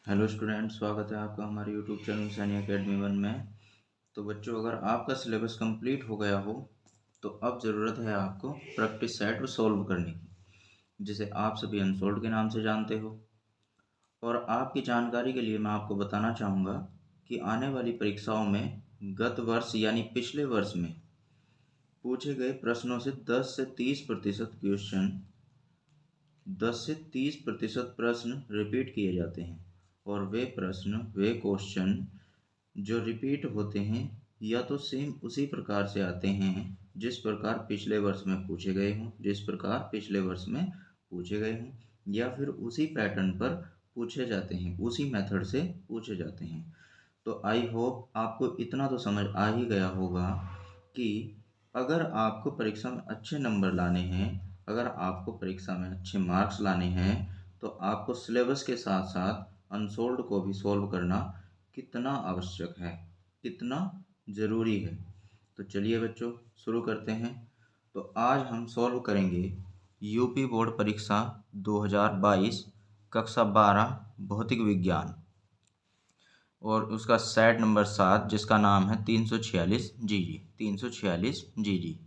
Hello student, स्वागत है आपका हमारे यूट्यूब चैनल सैनी एकेडमी 1 में। तो बच्चों, अगर आपका सिलेबस कंप्लीट हो गया हो तो अब ज़रूरत है आपको प्रैक्टिस सेट और सॉल्व करने की, जिसे आप सभी अनसोल्ड के नाम से जानते हो। और आपकी जानकारी के लिए मैं आपको बताना चाहूँगा कि आने वाली परीक्षाओं में गत वर्ष यानी पिछले वर्ष में पूछे गए प्रश्नों से 10 से 30% क्वेश्चन 10 से 30% प्रश्न रिपीट किए जाते हैं। और वे क्वेश्चन जो रिपीट होते हैं या तो सेम उसी प्रकार से आते हैं जिस प्रकार पिछले वर्ष में पूछे गए हों, या फिर उसी पैटर्न पर पूछे जाते हैं, उसी मेथड से पूछे जाते हैं। तो आई होप आपको इतना तो समझ आ ही गया होगा कि अगर आपको परीक्षा में अच्छे नंबर लाने हैं, अगर आपको परीक्षा में अच्छे मार्क्स लाने हैं, तो आपको सिलेबस के साथ साथ अनसोल्ड को भी सॉल्व करना कितना आवश्यक है, कितना ज़रूरी है। तो चलिए बच्चों, शुरू करते हैं। तो आज हम सॉल्व करेंगे यूपी बोर्ड परीक्षा 2022 कक्षा 12 भौतिक विज्ञान, और उसका सेट नंबर 7 जिसका नाम है 346 जीजी 346 जीजी।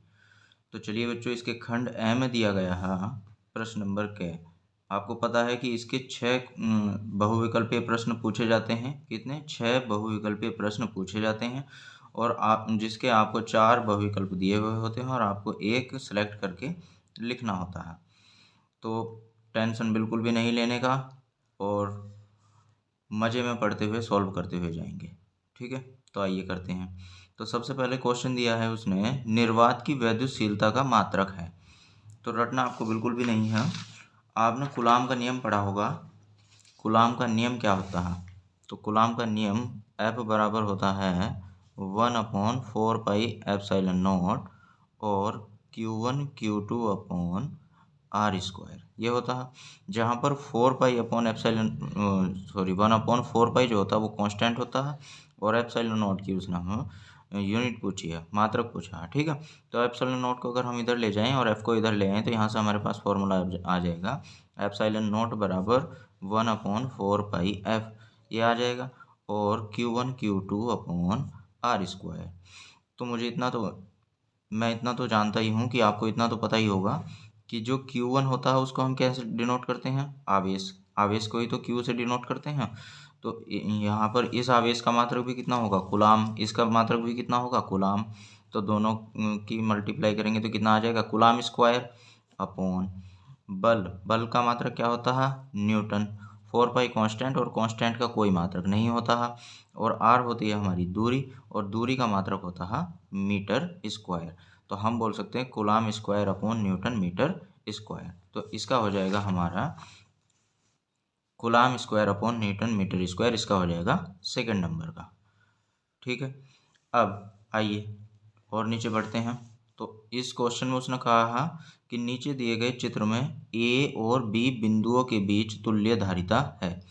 तो चलिए बच्चों, इसके खंड ए में दिया गया है प्रश्न नंबर के। आपको पता है कि इसके 6 बहुविकल्पीय प्रश्न पूछे जाते हैं। कितने? 6 बहुविकल्पीय प्रश्न पूछे जाते हैं, और जिसके आपको 4 बहुविकल्प दिए हुए होते हैं और आपको एक सेलेक्ट करके लिखना होता है। तो टेंशन बिल्कुल भी नहीं लेने का, और मज़े में पढ़ते हुए सॉल्व करते हुए जाएंगे। ठीक है, तो आइए करते हैं। तो सबसे पहले क्वेश्चन दिया है उसने, निर्वात की वैद्युतशीलता का मात्रक है। तो रटना आपको बिल्कुल भी नहीं है। आपने कूलाम का नियम पढ़ा होगा। कूलाम का नियम क्या होता है? तो कूलाम का नियम F बराबर होता है 1/4πε0 और Q1 Q2/R²। ये होता है, जहाँ पर 1/4π जो होता है वो कांस्टेंट होता है, और ε0 की उसने हम यूनिट पूछी है, मात्रक पूछा है। ठीक है, तो ε0 को अगर हम इधर ले जाएं और f को इधर ले आएँ तो यहाँ से हमारे पास फॉर्मूला आ जाएगा ε0 बराबर 1/4πf, ये आ जाएगा, और Q1 Q2/R²। तो मैं इतना तो जानता ही हूँ कि आपको इतना तो पता ही होगा कि जो Q1 होता है उसको हम कैसे डिनोट करते हैं? आवेश को ही तो Q से डिनोट करते हैं। तो यहाँ पर इस आवेश का मात्रक भी कितना होगा? कूलाम। इसका मात्रक भी कितना होगा? कूलाम। तो दोनों की मल्टीप्लाई करेंगे तो कितना आ जाएगा? कूलाम स्क्वायर अपॉन बल का मात्रक क्या होता है? न्यूटन। 4π कांस्टेंट, और कांस्टेंट का कोई मात्रक नहीं होता है, और r होती है हमारी दूरी, और दूरी का मात्रक होता है मीटर स्क्वायर। तो हम बोल सकते हैं coulomb square upon newton metre square. तो इसका हो जाएगा हमारा coulomb square upon newton metre square, इसका हो जाएगा सेकंड नंबर का। ठीक है, अब आइए और नीचे बढ़ते हैं। तो इस क्वेश्चन में उसने कहा कि नीचे दिए गए चित्र में ए और बी बिंदुओं के बीच तुल्य धारिता है।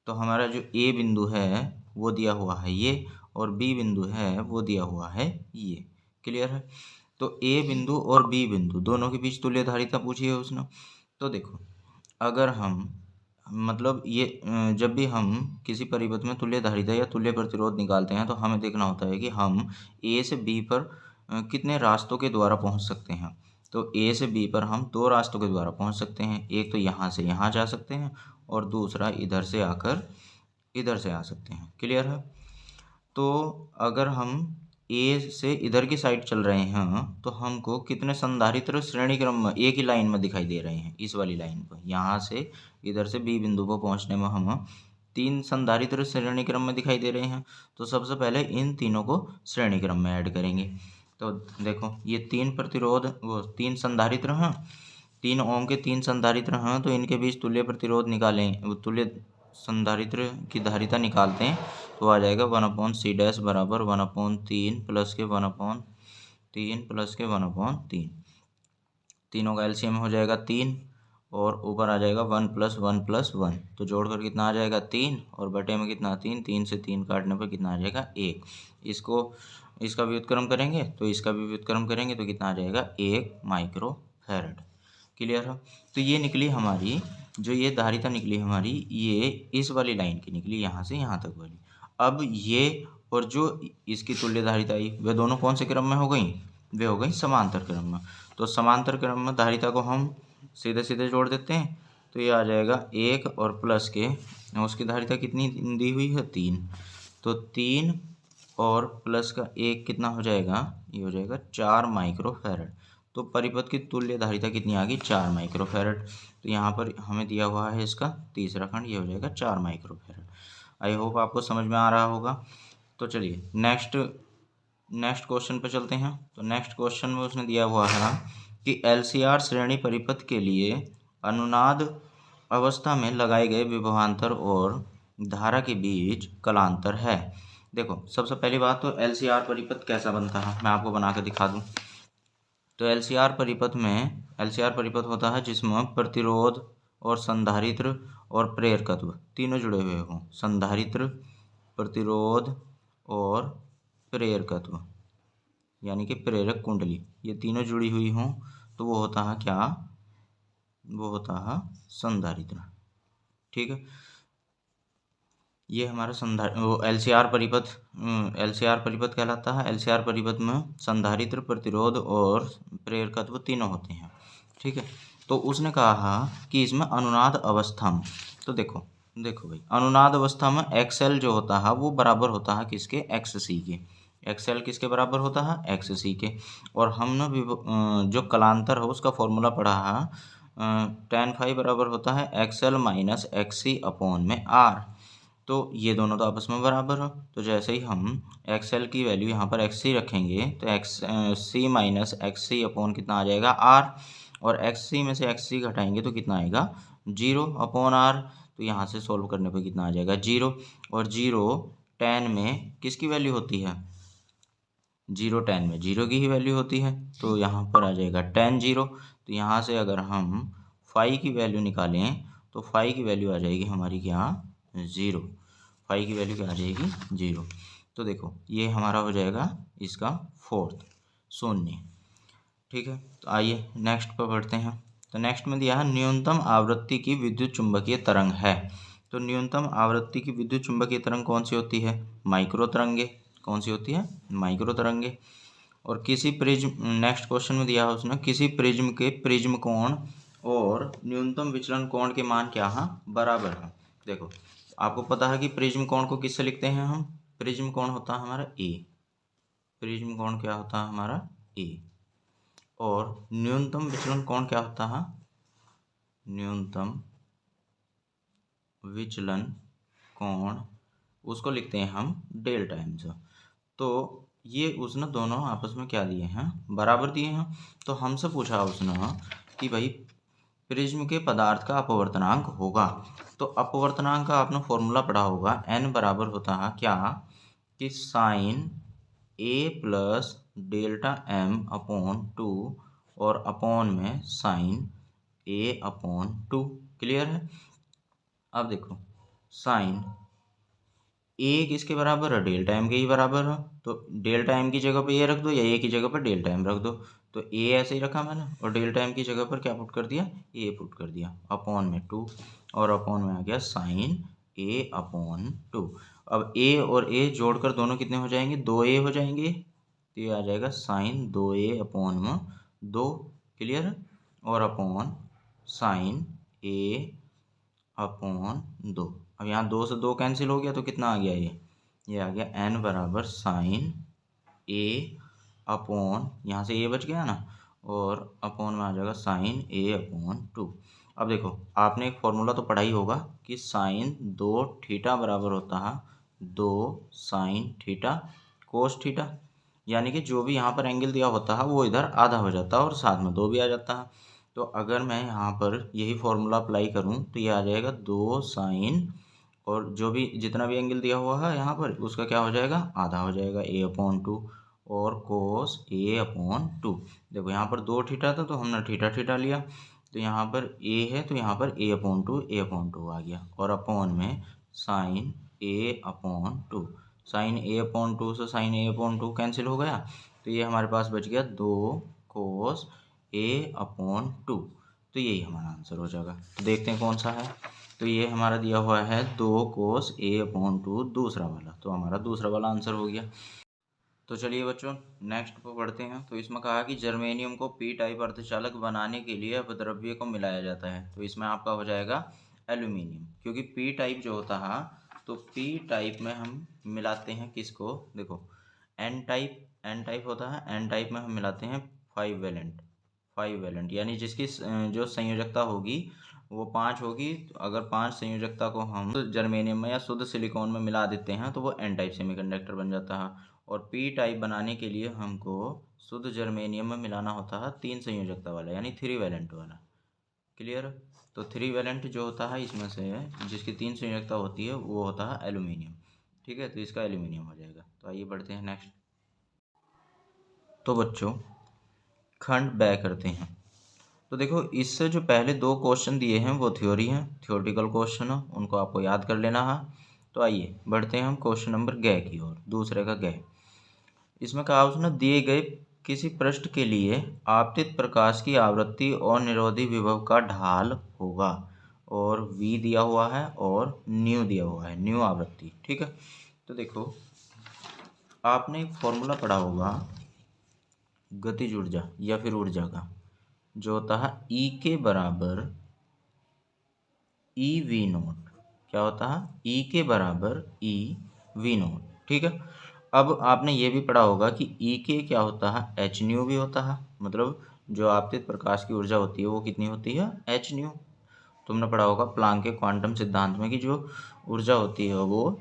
तो हमारा जो ए बिंदु है वो दिया हुआ है ये, और बी बिंदु है वो दिया हुआ है ये। क्लियर है? तो ए बिंदु और बी बिंदु दोनों के बीच तुल्य धारिता पूछी है उसने। तो देखो, अगर हम मतलब ये जब भी हम किसी परिपथ में तुल्य धारिता या तुल्य प्रतिरोध निकालते हैं तो हमें देखना होता है कि हम ए से बी पर कितने रास्तों के द्वारा पहुंच सकते हैं। तो ए से बी पर हम 2 रास्तों के द्वारा पहुंच सकते हैं। एक तो यहाँ से यहाँ जा सकते हैं, और दूसरा इधर से आकर इधर से आ सकते हैं। क्लियर है? तो अगर हम ए से इधर की साइड चल रहे हैं तो हमको कितने संधारित्र श्रेणी क्रम में एक ही लाइन में दिखाई दे रहे हैं? इस वाली लाइन पर, यहाँ से इधर से बी बिंदु पर पहुँचने में हम 3 संधारित्र श्रेणी क्रम में दिखाई दे रहे हैं। तो सबसे पहले इन तीनों को श्रेणी क्रम में ऐड करेंगे। तो देखो, ये 3 संधारित्र हैं, 3 ओम के 3 संधारित्र हैं, तो इनके बीच तुल्य प्रतिरोध निकालें, तुल्य संधारित्र की धारिता निकालते हैं तो आ जाएगा 1/c बराबर 1/3 प्लस के 1/3 प्लस के 1/3। तीनों का एलसीएम हो जाएगा 3, और ऊपर आ जाएगा 1 + 1 + 1। तो जोड़कर कितना आ जाएगा? 3, और बटे में कितना? 3। 3 से 3 काटने पर कितना आ जाएगा? 1। इसका व्युत्क्रम करेंगे तो इसका भी व्युत्क्रम करेंगे तो कितना आ जाएगा? 1 माइक्रो फैरड। क्लियर है? तो ये निकली हमारी जो ये धारिता निकली हमारी, ये इस वाली लाइन की निकली, यहाँ से यहाँ तक वाली। अब ये और जो इसकी तुल्य धारिता आई, वे दोनों कौन से क्रम में हो गई? वे हो गई समांतर क्रम में। तो समांतर क्रम में धारिता को हम सीधे सीधे जोड़ देते हैं, तो ये आ जाएगा 1 और प्लस के, उसकी धारिता कितनी दी हुई है? 3। तो 3 और प्लस का 1 कितना हो जाएगा? ये हो जाएगा 4 माइक्रोफैरड। तो परिपथ की तुल्य धारिता कितनी आ गई? 4 माइक्रोफैरड। तो यहाँ पर हमें दिया हुआ है इसका तीसरा खंड, ये हो जाएगा 4 माइक्रोफैरड। आई होप आपको समझ में आ रहा होगा। तो चलिए नेक्स्ट क्वेश्चन पर चलते हैं। तो नेक्स्ट क्वेश्चन में उसने दिया हुआ है कि LCR श्रेणी परिपथ के लिए अनुनाद अवस्था में लगाए गए विभवांतर और धारा के बीच कलांतर है। देखो, सबसे पहली बात तो LCR परिपथ कैसा बनता है, मैं आपको बना के दिखा दूं। तो LCR परिपथ होता है जिसमें प्रतिरोध और संधारित्र और प्रेरकत्व तीनों जुड़े हुए हों। संधारित्र, प्रतिरोध और प्रेरकत्व यानी कि प्रेरक कुंडली, ये तीनों जुड़ी हुई हों तो वो होता है क्या? वो होता है संधारित्र। ठीक है, ये हमारा LCR परिपथ कहलाता है। LCR परिपथ में संधारित्र, प्रतिरोध और प्रेरकत्व तीनों होते हैं। ठीक है, तो उसने कहा कि इसमें अनुनाद अवस्था में, तो देखो भाई, अनुनाद अवस्था में XL जो होता है वो बराबर होता है किसके? XC के। XL किसके बराबर होता है? XC के। और हमने जो कलांतर है उसका फॉर्मूला पढ़ा है, tan phi बराबर होता है XL माइनस XC अपॉन में R। तो ये दोनों तो आपस में बराबर हो, तो जैसे ही हम XL की वैल्यू यहाँ पर XC रखेंगे तो XC माइनस XC अपॉन कितना आ जाएगा? R। और XC में से XC घटाएंगे तो कितना आएगा? 0 अपॉन R। तो यहाँ से सोल्व करने पर कितना आ जाएगा? 0। और 0 tan में किसकी वैल्यू होती है? 0 tan में 0 की ही वैल्यू होती है, तो यहाँ पर आ जाएगा tan 0। तो यहाँ से अगर हम फाई की वैल्यू निकालें तो फाई की वैल्यू आ जाएगी हमारी क्या? 0। फाई की वैल्यू क्या आ जाएगी? 0। तो देखो, ये हमारा हो जाएगा इसका फोर्थ, शून्य। ठीक है, तो आइए नेक्स्ट पर बढ़ते हैं। तो नेक्स्ट में दिया है न्यूनतम आवृत्ति की विद्युत चुंबकीय तरंग है। तो न्यूनतम आवृत्ति की विद्युत चुंबकीय तरंग कौन सी होती है? माइक्रो तरंगे। कौन सी होती है? माइक्रो तरंगे। और किसी प्रिज्म, नेक्स्ट क्वेश्चन में दिया है उसने, किसी प्रिज्म के प्रिज्म कोण और न्यूनतम विचलन कोण के मान क्या है? बराबर है। देखो, आपको पता है कि प्रिज्म कोण को किससे लिखते हैं हम? प्रिज्म कोण होता है हमारा ए। प्रिज्म कोण क्या होता है हमारा? ए। और न्यूनतम विचलन कोण क्या होता है? न्यूनतम विचलन कोण, उसको लिखते हैं हम डेल्टा एम से। तो ये उसने दोनों आपस में क्या दिए हैं? बराबर दिए हैं। तो हमसे पूछा उसने कि भाई प्रिज्म के पदार्थ का अपवर्तनांक होगा। तो अपवर्तनांक का आपने फॉर्मूला पढ़ा होगा, n बराबर होता है क्या? कि sine a plus delta m upon 2 और अपॉन में साइन a अपॉन 2। क्लियर है? अब देखो, साइन ए किसके बराबर है? डेल्टा एम के ही बराबर है। तो डेल्टा एम की जगह पे ये रख दो या ए की जगह पर डेल्टा एम रख दो। तो ए ऐसे ही रखा मैंने और डेल्टा एम की जगह पर क्या पुट कर दिया? ए पुट कर दिया अपॉन में 2 और अपॉन में आ गया साइन ए अपॉन 2। अब ए और ए जोड़कर दोनों कितने हो जाएंगे? 2a हो जाएंगे। तो ये आ जाएगा साइन 2a अपॉन में 2। क्लियर है? और अपॉन साइन ए अपॉन 2। अब यहाँ 2 से 2 कैंसिल हो गया तो कितना आ गया? ये आ गया n बराबर साइन ए अपॉन, यहाँ से ए बच गया ना, और अपॉन में आ जाएगा साइन ए अपॉन 2। अब देखो, आपने एक फॉर्मूला तो पढ़ा ही होगा कि साइन 2 थीटा बराबर होता है 2 साइन थीटा कोस थीटा। यानी कि जो भी यहाँ पर एंगल दिया होता है वो इधर आधा हो जाता है और साथ में 2 भी आ जाता है। तो अगर मैं यहाँ पर यही फॉर्मूला अप्लाई करूँ तो ये आ जाएगा 2 साइन, और जो भी जितना भी एंगल दिया हुआ है यहाँ पर उसका क्या हो जाएगा? आधा हो जाएगा a अपॉन 2 और कोस a अपॉन 2। देखो, यहाँ पर 2 थीटा था तो हमने थीटा थीटा लिया, तो यहाँ पर a है तो यहाँ पर a अपॉन 2 आ गया, और अपॉन में sine a upon 2। Sine a upon 2 से साइन a अपॉन 2 कैंसिल हो गया, तो ये हमारे पास बच गया 2 कोस a अपॉन 2। तो यही हमारा आंसर हो जाएगा। तो देखते हैं कौन सा है। तो ये हमारा दिया हुआ है 2 cos A/2 दूसरा वाला, तो हमारा दूसरा वाला आंसर हो गया। तो चलिए बच्चों नेक्स्ट पे पढ़ते हैं। तो इसमें कहा कि जर्मेनियम को पी टाइप अर्धचालक बनाने के लिए अपद्रव्य को मिलाया जाता है। तो इसमें आपका हो जाएगा एल्यूमिनियम, क्योंकि पी टाइप जो होता है तो पी टाइप में हम मिलाते हैं किसको, देखो एन टाइप होता है, एन टाइप में हम मिलाते हैं 5 वैलेंट यानी जिसकी जो संयोजकता होगी वो 5 होगी। तो अगर 5 संयोजकता को हम जर्मेनियम में या शुद्ध सिलिकॉन में मिला देते हैं तो वो एन टाइप सेमीकंडक्टर बन जाता है। और पी टाइप बनाने के लिए हमको शुद्ध जर्मेनियम में मिलाना होता है 3 संयोजकता वाला यानी 3 वैलेंट वाला। क्लियर। तो 3 वैलेंट जो होता है इसमें से जिसकी 3 संयोजकता होती है वो होता है एल्यूमिनियम। ठीक है, तो इसका एल्यूमिनियम हो जाएगा। तो आइए बढ़ते हैं नेक्स्ट। तो बच्चों खंड बै करते हैं। तो देखो इससे जो पहले 2 क्वेश्चन दिए हैं वो थ्योरी हैं, थ्योरेटिकल क्वेश्चन है, उनको आपको याद कर लेना है। तो आइए बढ़ते हैं हम क्वेश्चन नंबर ग की ओर, दूसरे का ग। इसमें कहा उसने दिए गए किसी पृष्ठ के लिए आपतित प्रकाश की आवृत्ति और निरोधी विभव का ढाल होगा, और v दिया हुआ है और न्यू दिया हुआ है, न्यू आवृत्ति। ठीक है, तो देखो आपने एक फॉर्मूला पढ़ा होगा गतिज ऊर्जा या फिर ऊर्जा का, जो होता है E के बराबर ई वी नोट। क्या होता है? E के बराबर ई वी नोट। ठीक है, अब आपने ये भी पढ़ा होगा कि E के क्या होता है, एच न्यू भी होता है, मतलब जो आपतित प्रकाश की ऊर्जा होती है वो कितनी होती है, एच न्यू। तुमने पढ़ा होगा प्लांक के क्वांटम सिद्धांत में कि जो ऊर्जा होती है वो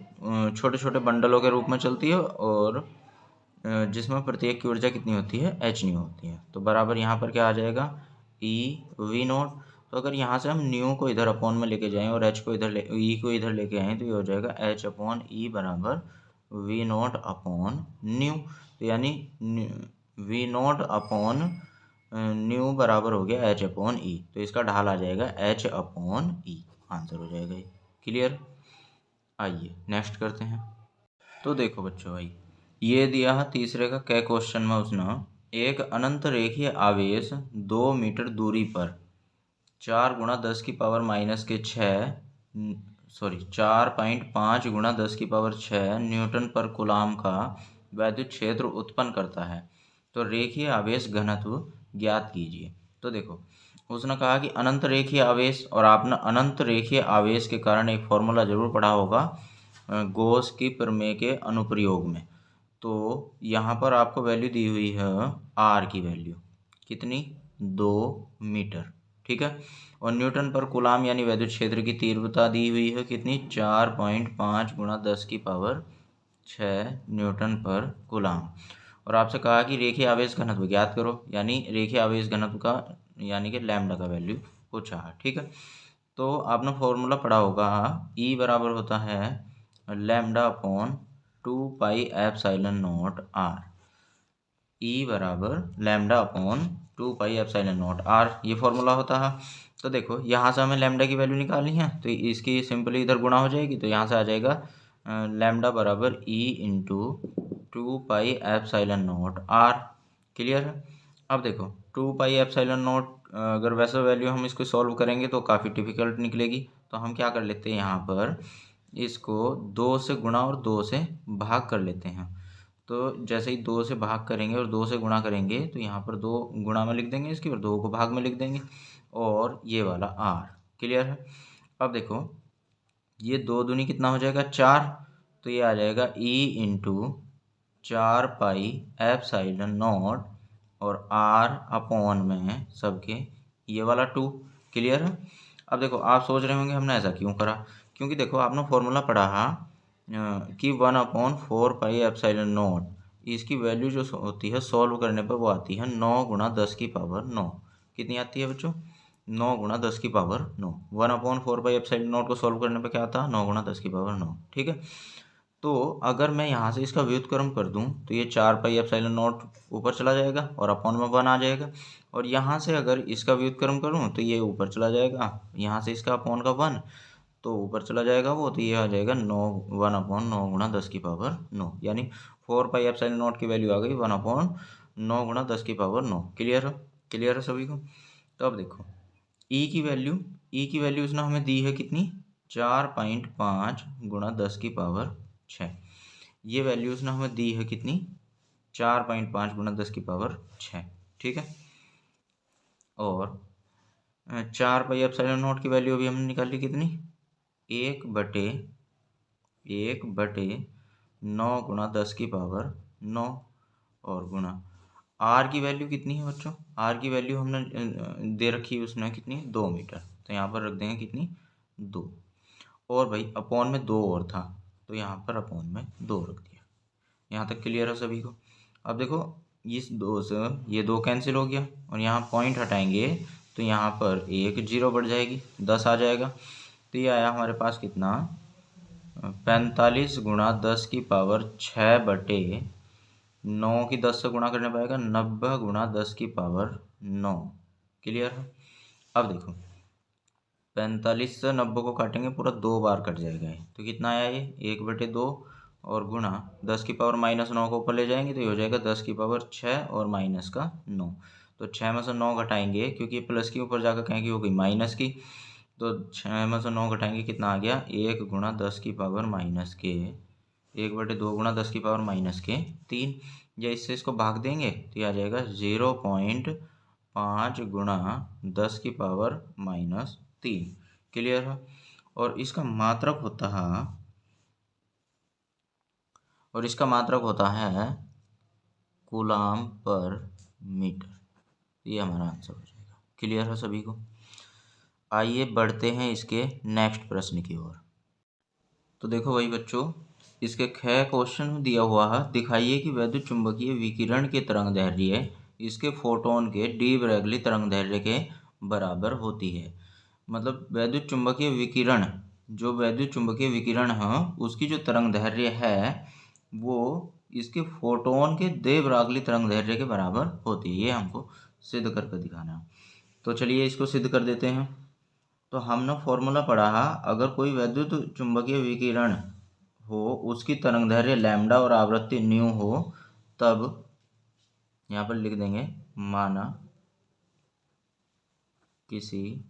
छोटे छोटे बंडलों के रूप में चलती है, और जिसमें प्रत्येक की ऊर्जा कितनी होती है, एच न्यू होती है। तो बराबर यहाँ पर क्या आ जाएगा, ई वी नोट। तो अगर यहाँ से हम न्यू को इधर अपॉन में लेके जाएं और एच को इधर ई को इधर लेके आएँ तो ये हो जाएगा एच अपॉन ई बराबर वी नोट अपॉन न्यू। तो यानी वी नोट अपॉन न्यू बराबर हो गया एच अपॉन ई। तो इसका ढाल आ जाएगा एच अपॉन ई, आंसर हो जाएगा ये। क्लियर। आइए नेक्स्ट करते हैं। तो देखो बच्चों भाई ये दिया है तीसरे का कै क्वेश्चन में उसने एक अनंत रेखीय आवेश 2 मीटर दूरी पर 4 × 10⁻⁻6 न्यूटन पर कूलाम का वैद्युत क्षेत्र उत्पन्न करता है। तो रेखीय आवेश घनत्व ज्ञात कीजिए। तो देखो उसने कहा कि अनंत रेखीय आवेश, और आपने अनंत रेखीय आवेश के कारण एक फॉर्मूला जरूर पढ़ा होगा गॉस की प्रमेय के अनुप्रयोग में। तो यहाँ पर आपको वैल्यू दी हुई है आर की वैल्यू कितनी, 2 मीटर। ठीक है, और न्यूटन पर कूलाम यानी वैद्युत क्षेत्र की तीव्रता दी हुई है कितनी, 4.5 × 10⁻6 न्यूटन पर कूलाम। और आपसे कहा कि रेखीय आवेश घनत्व ज्ञात करो, यानी रेखीय आवेश घनत्व का यानी कि लैम्डा का वैल्यू पूछा है। ठीक है, तो आपने फॉर्मूला पढ़ा होगा ई बराबर होता है लैम्डा अपॉन 2πε0 आर। ई बराबर लैम्डा अपॉन 2πε0 आर, ये फॉर्मूला होता है। तो देखो यहाँ से हमें लैम्डा की वैल्यू निकालनी है, तो इसकी सिंपली इधर गुणा हो जाएगी। तो यहाँ से आ जाएगा लैम्डा बराबर ई इंटू 2πε0 आर। क्लियर है। अब देखो 2πε0 अगर वैसे वैल्यू हम इसको सॉल्व करेंगे तो काफ़ी डिफिकल्ट निकलेगी। तो हम क्या कर लेते हैं, यहाँ पर इसको 2 से गुणा और 2 से भाग कर लेते हैं। तो जैसे ही 2 से भाग करेंगे और 2 से गुणा करेंगे तो यहाँ पर 2 गुणा में लिख देंगे इसकी और 2 को भाग में लिख देंगे, और ये वाला आर। क्लियर है। अब देखो ये 2 दूनी कितना हो जाएगा, 4। तो ये आ जाएगा ई इंटू 4πε0 और आर अपॉन में सबके ये वाला 2। क्लियर है। अब देखो आप सोच रहे होंगे हमने ऐसा क्यों करा, क्योंकि देखो आपने फॉर्मूला पढ़ा है कि 1/4πε0, इसकी वैल्यू जो होती है सॉल्व करने पर वो आती है 9 × 10⁻9। कितनी आती है बच्चों, 9 × 10⁻9। 1/4πε0 को सॉल्व करने पर क्या आता है, 9 × 10⁻9। ठीक है, तो अगर मैं यहाँ से इसका व्युत्क्रम कर दूँ तो ये 4πε0 ऊपर चला जाएगा और अपॉन में 1 आ जाएगा, और यहाँ से अगर इसका व्युत्क्रम करूँ तो ये ऊपर चला जाएगा, यहाँ से इसका अपॉन का 1 तो ऊपर चला जाएगा वो, तो ये आ जाएगा 1/9 × 10⁻9, यानी 4πε0 की वैल्यू आ गई 1/9 × 10⁻9। क्लियर है, क्लियर है सभी को। तो अब देखो ई की वैल्यू उसने हमें दी है कितनी, 4.5 गुणा 10 की पावर 6। ये वैल्यू उसने हमें दी है कितनी, 4.5 गुणा 10 की पावर 6। ठीक है, और 4 पाई एप्सिलॉन नॉट की वैल्यू अभी हमने निकाली कितनी, 1/9 गुणा 10 की पावर 9, और गुणा आर की वैल्यू कितनी है बच्चों, आर की वैल्यू हमने दे रखी है उसने कितनी, 2 मीटर, तो यहाँ पर रख देंगे कितनी, 2। और भाई अपॉन में 2 और था, तो यहाँ पर अपॉन में 2 रख दिया। यहाँ तक क्लियर है सभी को। अब देखो इस 2 से ये 2 कैंसिल हो गया, और यहाँ पॉइंट हटाएंगे तो यहाँ पर एक जीरो बढ़ जाएगी, 10 आ जाएगा। तो ये आया हमारे पास कितना, 45 गुणा 10 की पावर 6 बटे 9 की 10 से गुणा करने पाएगा, 90 गुणा 10 की पावर 9। क्लियर है। अब देखो 45 से 90 को काटेंगे, पूरा 2 बार कट जाएगा ये, तो कितना आया ये, 1/2, और गुणा 10 की पावर -9 को ऊपर ले जाएंगे तो ये हो जाएगा 10 की पावर 6 और माइनस का 9। तो 6 में से 9 घटाएंगे, क्योंकि प्लस की ऊपर जाकर कहेंगे हो गई माइनस की, तो 6 में से 9 घटाएंगे, कितना आ गया, 1 गुणा 10 की पावर -1/2 गुणा 10 की पावर -3। या इससे इसको भाग देंगे तो ये आ जाएगा 0.5 गुणा 10 की पावर -3। क्लियर है। और इसका मात्रक होता है कूलाम पर मीटर। ये हमारा आंसर हो जाएगा। क्लियर है सभी को। आइए बढ़ते हैं इसके नेक्स्ट प्रश्न की ओर। तो देखो भाई बच्चों, इसके ख क्वेश्चन दिया हुआ है, दिखाइए कि वैद्युत चुंबकीय विकिरण के तरंगदैर्घ्य इसके फोटोन के डी ब्रैगली तरंगदैर्घ्य के बराबर होती है। मतलब वैद्युत चुंबकीय विकिरण है, उसकी जो तरंगदैर्घ्य है वो इसके फोटोन के दे ब्रागली तरंगदैर्घ्य के बराबर होती है। ये हमको सिद्ध करके दिखाना है। तो चलिए इसको सिद्ध कर देते हैं। तो हमने फॉर्मूला पढ़ा है, अगर कोई वैद्युत चुंबकीय विकिरण हो, उसकी तरंगदैर्घ्य लैम्डा और आवृत्ति न्यू हो, तब यहाँ पर लिख देंगे, माना किसी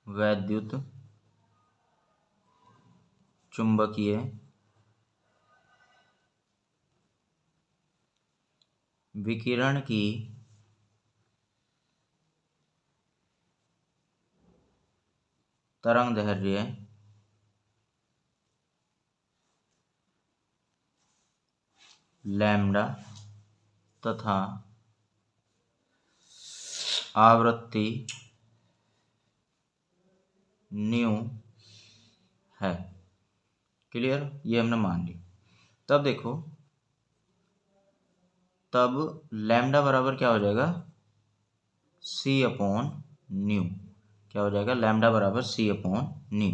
वैद्युत चुंबकीय विकिरण की तरंगदैर्घ्य लैम्डा तथा आवृत्ति न्यू है। क्लियर, ये हमने मान ली। तब देखो, तब लैम्डा बराबर क्या हो जाएगा, C/न्यू। क्या हो जाएगा, लैम्डा बराबर C/न्यू।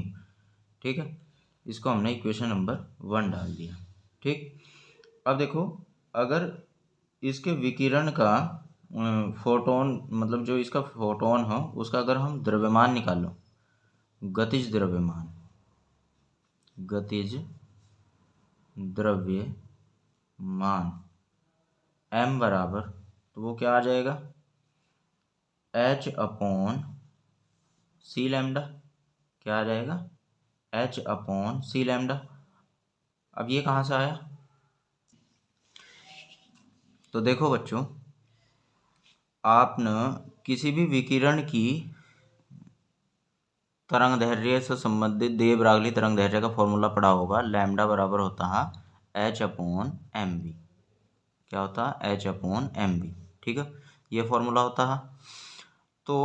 ठीक है, इसको हमने इक्वेशन नंबर 1 डाल दिया। ठीक, अब देखो, अगर इसके विकिरण का फोटोन, मतलब जो इसका फोटोन हो, उसका अगर हम द्रव्यमान निकालो, गतिज द्रव्यमान m बराबर, तो वो क्या आ जाएगा, H/C लैम्डा। क्या आ जाएगा, H/C लैम्डा। अब ये कहाँ से आया, तो देखो बच्चों, आपने किसी भी विकिरण की तरंगदैर्घ्य से संबंधित दे ब्रागली तरंगदैर्घ्य का फॉर्मूला पढ़ा होगा। लैम्डा बराबर होता है H/mv। क्या होता है, H/mv। ठीक है, ये फॉर्मूला होता है। तो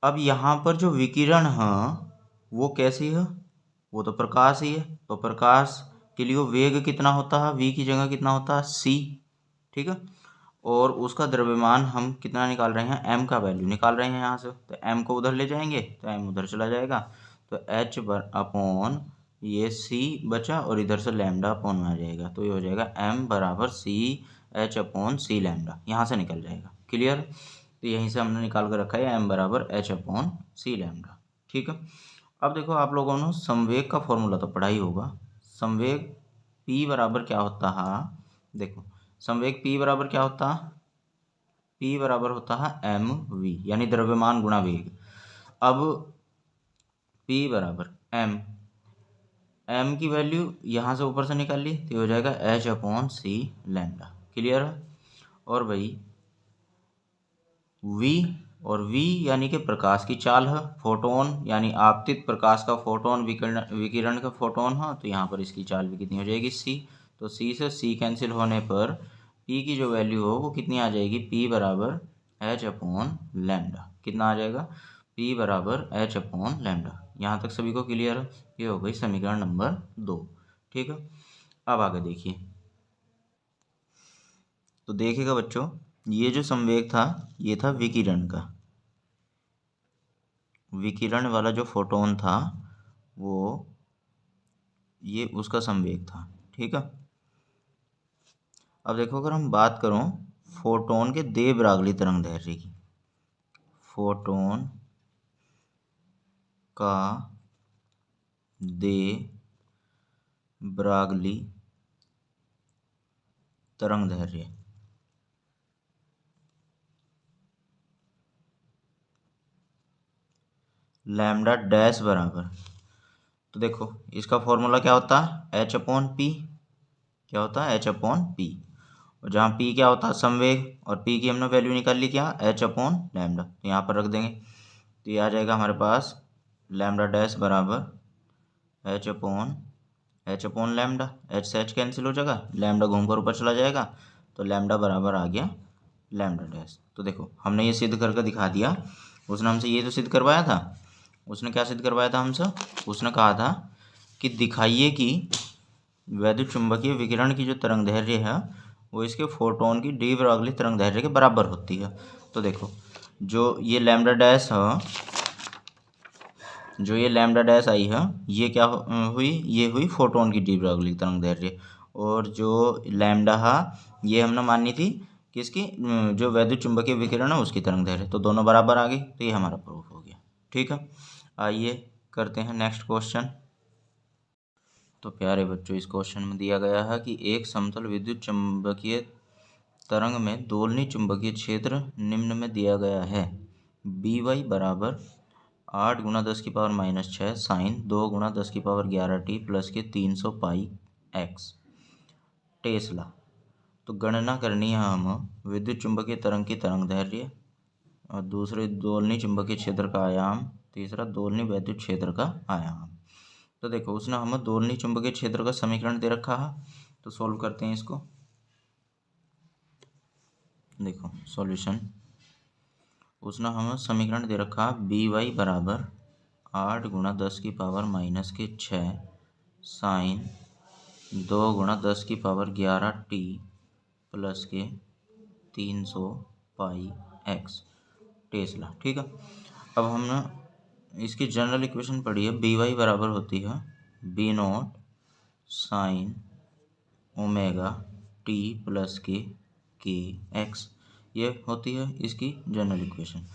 अब यहाँ पर जो विकिरण है वो कैसी है, वो तो प्रकाश ही है। तो प्रकाश के लिए वेग कितना होता है, v की जगह कितना होता है, c। ठीक है, और उसका द्रव्यमान हम कितना निकाल रहे हैं, m का वैल्यू निकाल रहे हैं यहाँ से। तो m को उधर ले जाएंगे तो m उधर चला जाएगा, तो H/, ये c बचा, और इधर से लैम्डा अपॉन में आ जाएगा, तो ये हो जाएगा m बराबर CH/C लैम्डा, यहाँ से निकल जाएगा। क्लियर, तो यहीं से हमने निकाल कर रखा है m बराबर H/C लैम्डा। ठीक है, अब देखो, आप लोगों ने संवेग का फॉर्मूला तो पढ़ा ही होगा। संवेग P बराबर क्या होता है, देखो संवेग P बराबर क्या होता है, P बराबर होता है mv यानी द्रव्यमान गुणा वेग। अब P बराबर m की वैल्यू यहाँ से ऊपर से निकाल ली तो हो जाएगा h/c लैम्डा। क्लियर है। और भाई v, और v यानी कि प्रकाश की चाल है, फोटोन यानी आपतित प्रकाश का फोटोन विकिरण का फोटोन है, तो यहाँ पर इसकी चाल भी कितनी हो जाएगी c। तो c से c कैंसिल होने पर p की जो वैल्यू हो वो कितनी आ जाएगी, p बराबर h/लैम्डा। कितना आ जाएगा, p बराबर h/लैम्डा। यहाँ तक सभी को क्लियर है। ये हो गई समीकरण नंबर 2। ठीक है। अब आगे देखिए, तो देखिएगा बच्चों, ये जो संवेग था ये था विकिरण का, विकिरण वाला जो फोटोन था वो ये उसका संवेग था। ठीक है। अब देखो, अगर हम बात करूं फोटोन के दे ब्रागली तरंग दैर्ध्य की, फोटोन का दे ब्रागली तरंग दैर्ध्य, लैम्डा डैश बराबर, तो देखो इसका फॉर्मूला क्या होता है, h/p। क्या होता है, h/p। और जहाँ p क्या होता है, संवेग, और p की हमने वैल्यू निकाल ली क्या, h/लैम्डा। तो यहाँ पर रख देंगे तो ये आ जाएगा हमारे पास लैम्डा डैश बराबर h/लैम्डा। h से h कैंसिल हो जाएगा, लैम्डा घूमकर ऊपर चला जाएगा, तो लैम्डा बराबर आ गया लैम्डा डैश। तो देखो हमने ये सिद्ध करके दिखा दिया। उसने हमसे ये तो सिद्ध करवाया था, उसने क्या सिद्ध करवाया था हमसे, उसने कहा था कि दिखाइए कि वैद्युत चुंबकीय विकिरण की जो तरंग दैर्ध्य है वो इसके फोटोन की डी ब्रागली तरंग दैर्ध्य के बराबर होती है। तो देखो जो ये लैम्डा डैश है, जो ये लैम्डा डैश आई है, ये क्या हुई, ये हुई फोटोन की डी ब्रागली तरंग दैर्ध्य। और जो लैम्डा है ये हमने माननी थी किसकी, जो वैद्युत चुंबकीय विकिरण है उसकी तरंग दैर्ध्य। तो दोनों बराबर आ गई, तो ये हमारा प्रूफ हो गया। ठीक है। आइए करते हैं नेक्स्ट क्वेश्चन। तो प्यारे बच्चों, इस क्वेश्चन में दिया गया है कि एक समतल विद्युत चुंबकीय तरंग में दोलनी चुंबकीय क्षेत्र निम्न में दिया गया है। बी वाई बराबर 8 × 10⁻⁻6 साइन 2 × 10⁻11t प्लस के 300 पाई एक्स टेस्ला। तो गणना करनी है हम विद्युत चुंबकीय तरंग की तरंग दैर्ध्य, और दूसरे दोलनी चुंबकीय क्षेत्र का आयाम, तीसरा दोलनी वैद्युत क्षेत्र का आयाम। तो देखो उसने हमें दोलनी चुंबकीय क्षेत्र का समीकरण दे रखा है, तो सॉल्व करते हैं इसको। देखो सॉल्यूशन, उसने हमें समीकरण दे रखा बी वाई बराबर 8 × 10⁻⁻6 साइन 2 × 10⁻11t प्लस के 300 पाई एक्स टेस्ला। ठीक है। अब हमने इसकी जनरल इक्वेशन पढ़ी है, बी वाई बराबर होती है b0 sine omega T plus के एक्स, ये होती है इसकी जनरल इक्वेशन।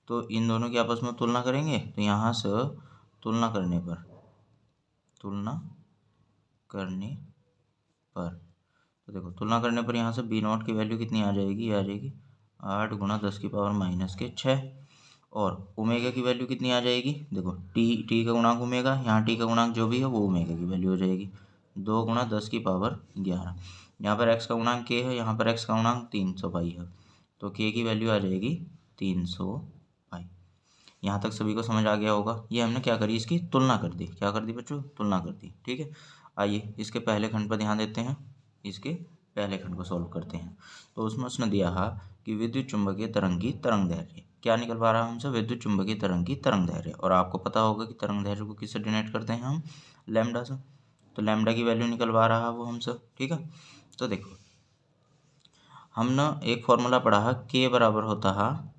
तो इन दोनों की आपस में तुलना करेंगे, तो यहाँ से तुलना करने पर तो देखो तुलना करने पर यहाँ से b0 की वैल्यू कितनी आ जाएगी, ये आ जाएगी 8 × 10⁻⁻6, और ओमेगा की वैल्यू कितनी आ जाएगी, देखो टी का गुणांक ओमेगा, यहाँ टी का गुणांक जो भी है वो ओमेगा की वैल्यू हो जाएगी 2 × 10⁻11। यहाँ पर x का गुणांक k है, यहाँ पर x का गुणांक 300 पाई है, तो k की वैल्यू आ जाएगी 300 पाई। यहाँ तक सभी को समझ आ गया होगा। ये हमने क्या करी, इसकी तुलना कर दी। क्या कर दी बच्चों, तुलना कर दी। ठीक है। आइए इसके पहले खंड पर ध्यान देते हैं, इसके पहले खंड को सॉल्व करते हैं। तो उसमें उसने दिया है कि विद्युत चुंबकीय तरंग की तरंग दैर्ध्य, क्या निकलवा रहा है हमसे, विद्युत चुंबकीय तरंग की तरंग दैर्ध्य। और आपको पता होगा कि तरंग दैर्ध्य को किससे डिनोट करते हैं हम, लैम्डा से। तो लैम्डा की वैल्यू निकलवा रहा है वो हमसे। ठीक है। तो देखो हमने एक फॉर्मूला पढ़ा है, के बराबर होता है